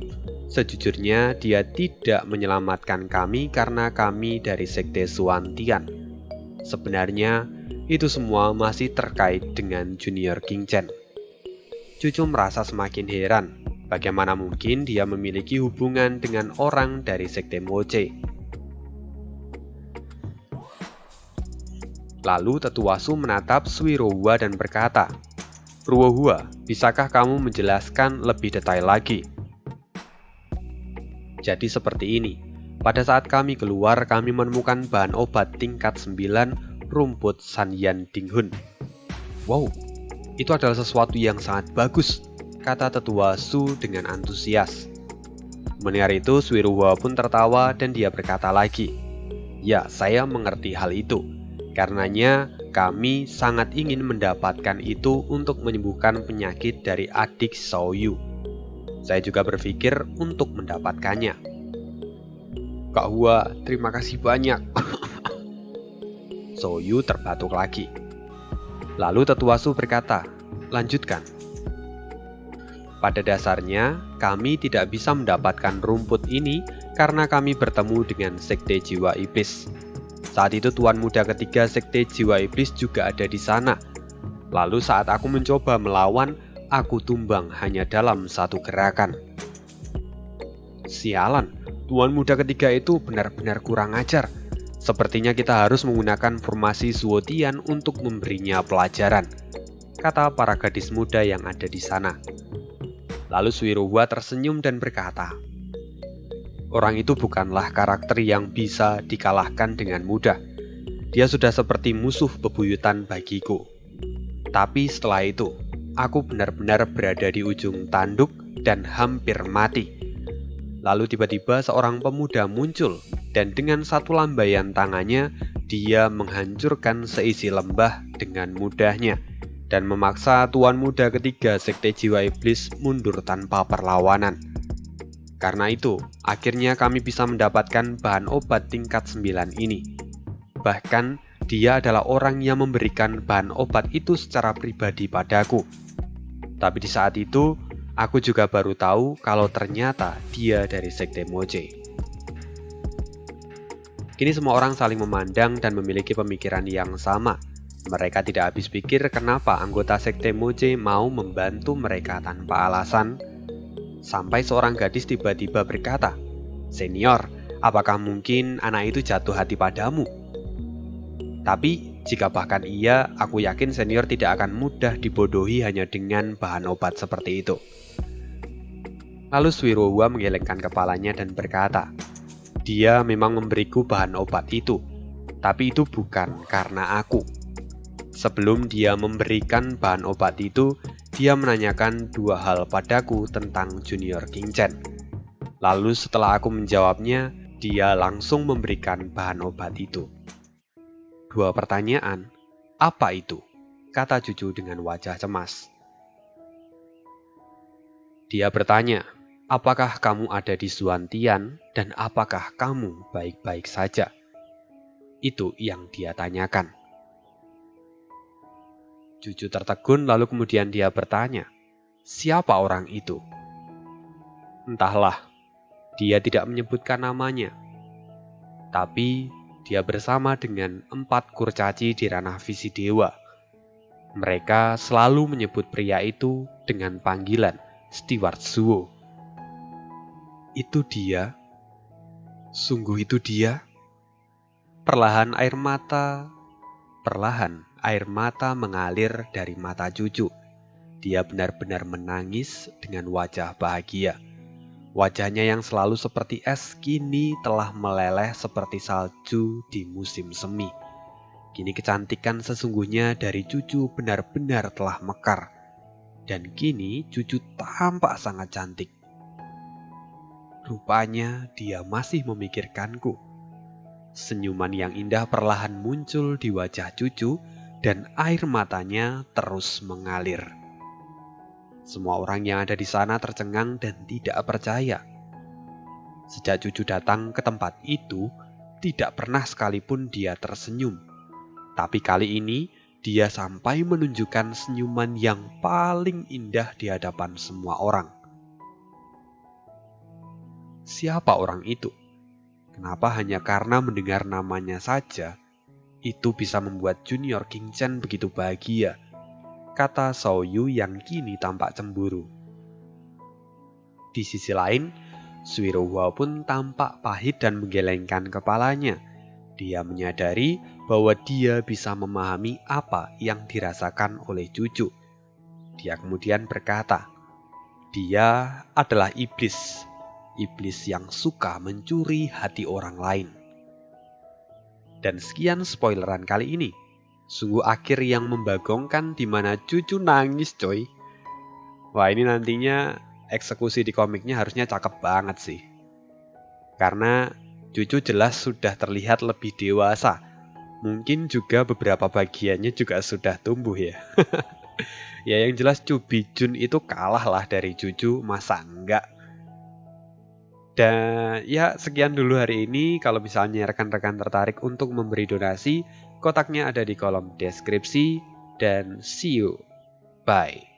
"Sejujurnya dia tidak menyelamatkan kami karena kami dari sekte Suantian. Sebenarnya itu semua masih terkait dengan Junior King-chan." Juju merasa semakin heran. Bagaimana mungkin dia memiliki hubungan dengan orang dari sekte Moche? Lalu Tetua Su menatap Suirohua dan berkata, "Ruohua, bisakah kamu menjelaskan lebih detail lagi?" Jadi seperti ini. Pada saat kami keluar, kami menemukan bahan obat tingkat 9 rumput Sanyan Dinghun. Wow, itu adalah sesuatu yang sangat bagus, kata Tetua Su dengan antusias. Mendengar itu, Suirohua pun tertawa dan dia berkata lagi, "Ya, saya mengerti hal itu. Karenanya, kami sangat ingin mendapatkan itu untuk menyembuhkan penyakit dari adik Xiaoyu. Saya juga berpikir untuk mendapatkannya." "Kak Hua, terima kasih banyak." Xiaoyu terbatuk lagi. Lalu Tetua Su berkata, "Lanjutkan." "Pada dasarnya, kami tidak bisa mendapatkan rumput ini karena kami bertemu dengan Sekte Jiwa Iblis. Saat itu Tuan Muda ketiga Sekte Jiwa Iblis juga ada di sana. Lalu saat aku mencoba melawan, aku tumbang hanya dalam satu gerakan." "Sialan, Tuan Muda ketiga itu benar-benar kurang ajar. Sepertinya kita harus menggunakan formasi Zuotian untuk memberinya pelajaran," kata para gadis muda yang ada di sana. Lalu Suirohua tersenyum dan berkata, "Orang itu bukanlah karakter yang bisa dikalahkan dengan mudah. Dia sudah seperti musuh bebuyutan bagiku. Tapi setelah itu, aku benar-benar berada di ujung tanduk dan hampir mati." Lalu tiba-tiba seorang pemuda muncul, dan dengan satu lambaian tangannya, dia menghancurkan seisi lembah dengan mudahnya, dan memaksa Tuan Muda ketiga Sekte Jiwa Iblis mundur tanpa perlawanan. Karena itu, akhirnya kami bisa mendapatkan bahan obat tingkat 9 ini. Bahkan, dia adalah orang yang memberikan bahan obat itu secara pribadi padaku. Tapi di saat itu, aku juga baru tahu kalau ternyata dia dari Sekte Moche. Kini semua orang saling memandang dan memiliki pemikiran yang sama. Mereka tidak habis pikir kenapa anggota Sekte Moche mau membantu mereka tanpa alasan. Sampai seorang gadis tiba-tiba berkata, "Senior, apakah mungkin anak itu jatuh hati padamu?" Tapi jika bahkan iya, aku yakin senior tidak akan mudah dibodohi hanya dengan bahan obat seperti itu. Lalu Suirohua menggelengkan kepalanya dan berkata, "Dia memang memberiku bahan obat itu, tapi itu bukan karena aku. Sebelum dia memberikan bahan obat itu, dia menanyakan dua hal padaku tentang Junior King Chen. Lalu setelah aku menjawabnya, dia langsung memberikan bahan obat itu." "Dua pertanyaan, apa itu?" kata Cucu dengan wajah cemas. Dia bertanya, "Apakah kamu ada di Zuantian dan apakah kamu baik-baik saja?" Itu yang dia tanyakan. Cucu tertegun lalu kemudian dia bertanya, "Siapa orang itu?" "Entahlah, dia tidak menyebutkan namanya. Tapi dia bersama dengan 4 kurcaci di ranah visi dewa. Mereka selalu menyebut pria itu dengan panggilan Steward Zuo." "Itu dia? Sungguh itu dia?" Perlahan air mata mengalir dari mata Cucu. Dia benar-benar menangis dengan wajah bahagia. Wajahnya yang selalu seperti es kini telah meleleh seperti salju di musim semi. Kini kecantikan sesungguhnya dari Cucu benar-benar telah mekar. Dan kini Cucu tampak sangat cantik. Rupanya dia masih memikirkanku. Senyuman yang indah perlahan muncul di wajah Cucu dan air matanya terus mengalir. Semua orang yang ada di sana tercengang dan tidak percaya. Sejak Cucu datang ke tempat itu, tidak pernah sekalipun dia tersenyum. Tapi kali ini, dia sampai menunjukkan senyuman yang paling indah di hadapan semua orang. Siapa orang itu? Kenapa hanya karena mendengar namanya saja, itu bisa membuat Junior King Chen begitu bahagia, kata Xiaoyu yang kini tampak cemburu. Di sisi lain, Suirowo pun tampak pahit dan menggelengkan kepalanya. Dia menyadari bahwa dia bisa memahami apa yang dirasakan oleh cucu. Dia kemudian berkata, dia adalah iblis. Iblis yang suka mencuri hati orang lain. Dan sekian spoileran kali ini. Sungguh akhir yang membagongkan di mana cucu nangis coy. Wah, ini nantinya eksekusi di komiknya harusnya cakep banget sih. Karena cucu jelas sudah terlihat lebih dewasa. Mungkin juga beberapa bagiannya juga sudah tumbuh ya. Ya yang jelas Chu Bijun itu kalah lah dari cucu, masa enggak? Dan ya sekian dulu hari ini. Kalau misalnya rekan-rekan tertarik untuk memberi donasi, kotaknya ada di kolom deskripsi. Dan see you. Bye.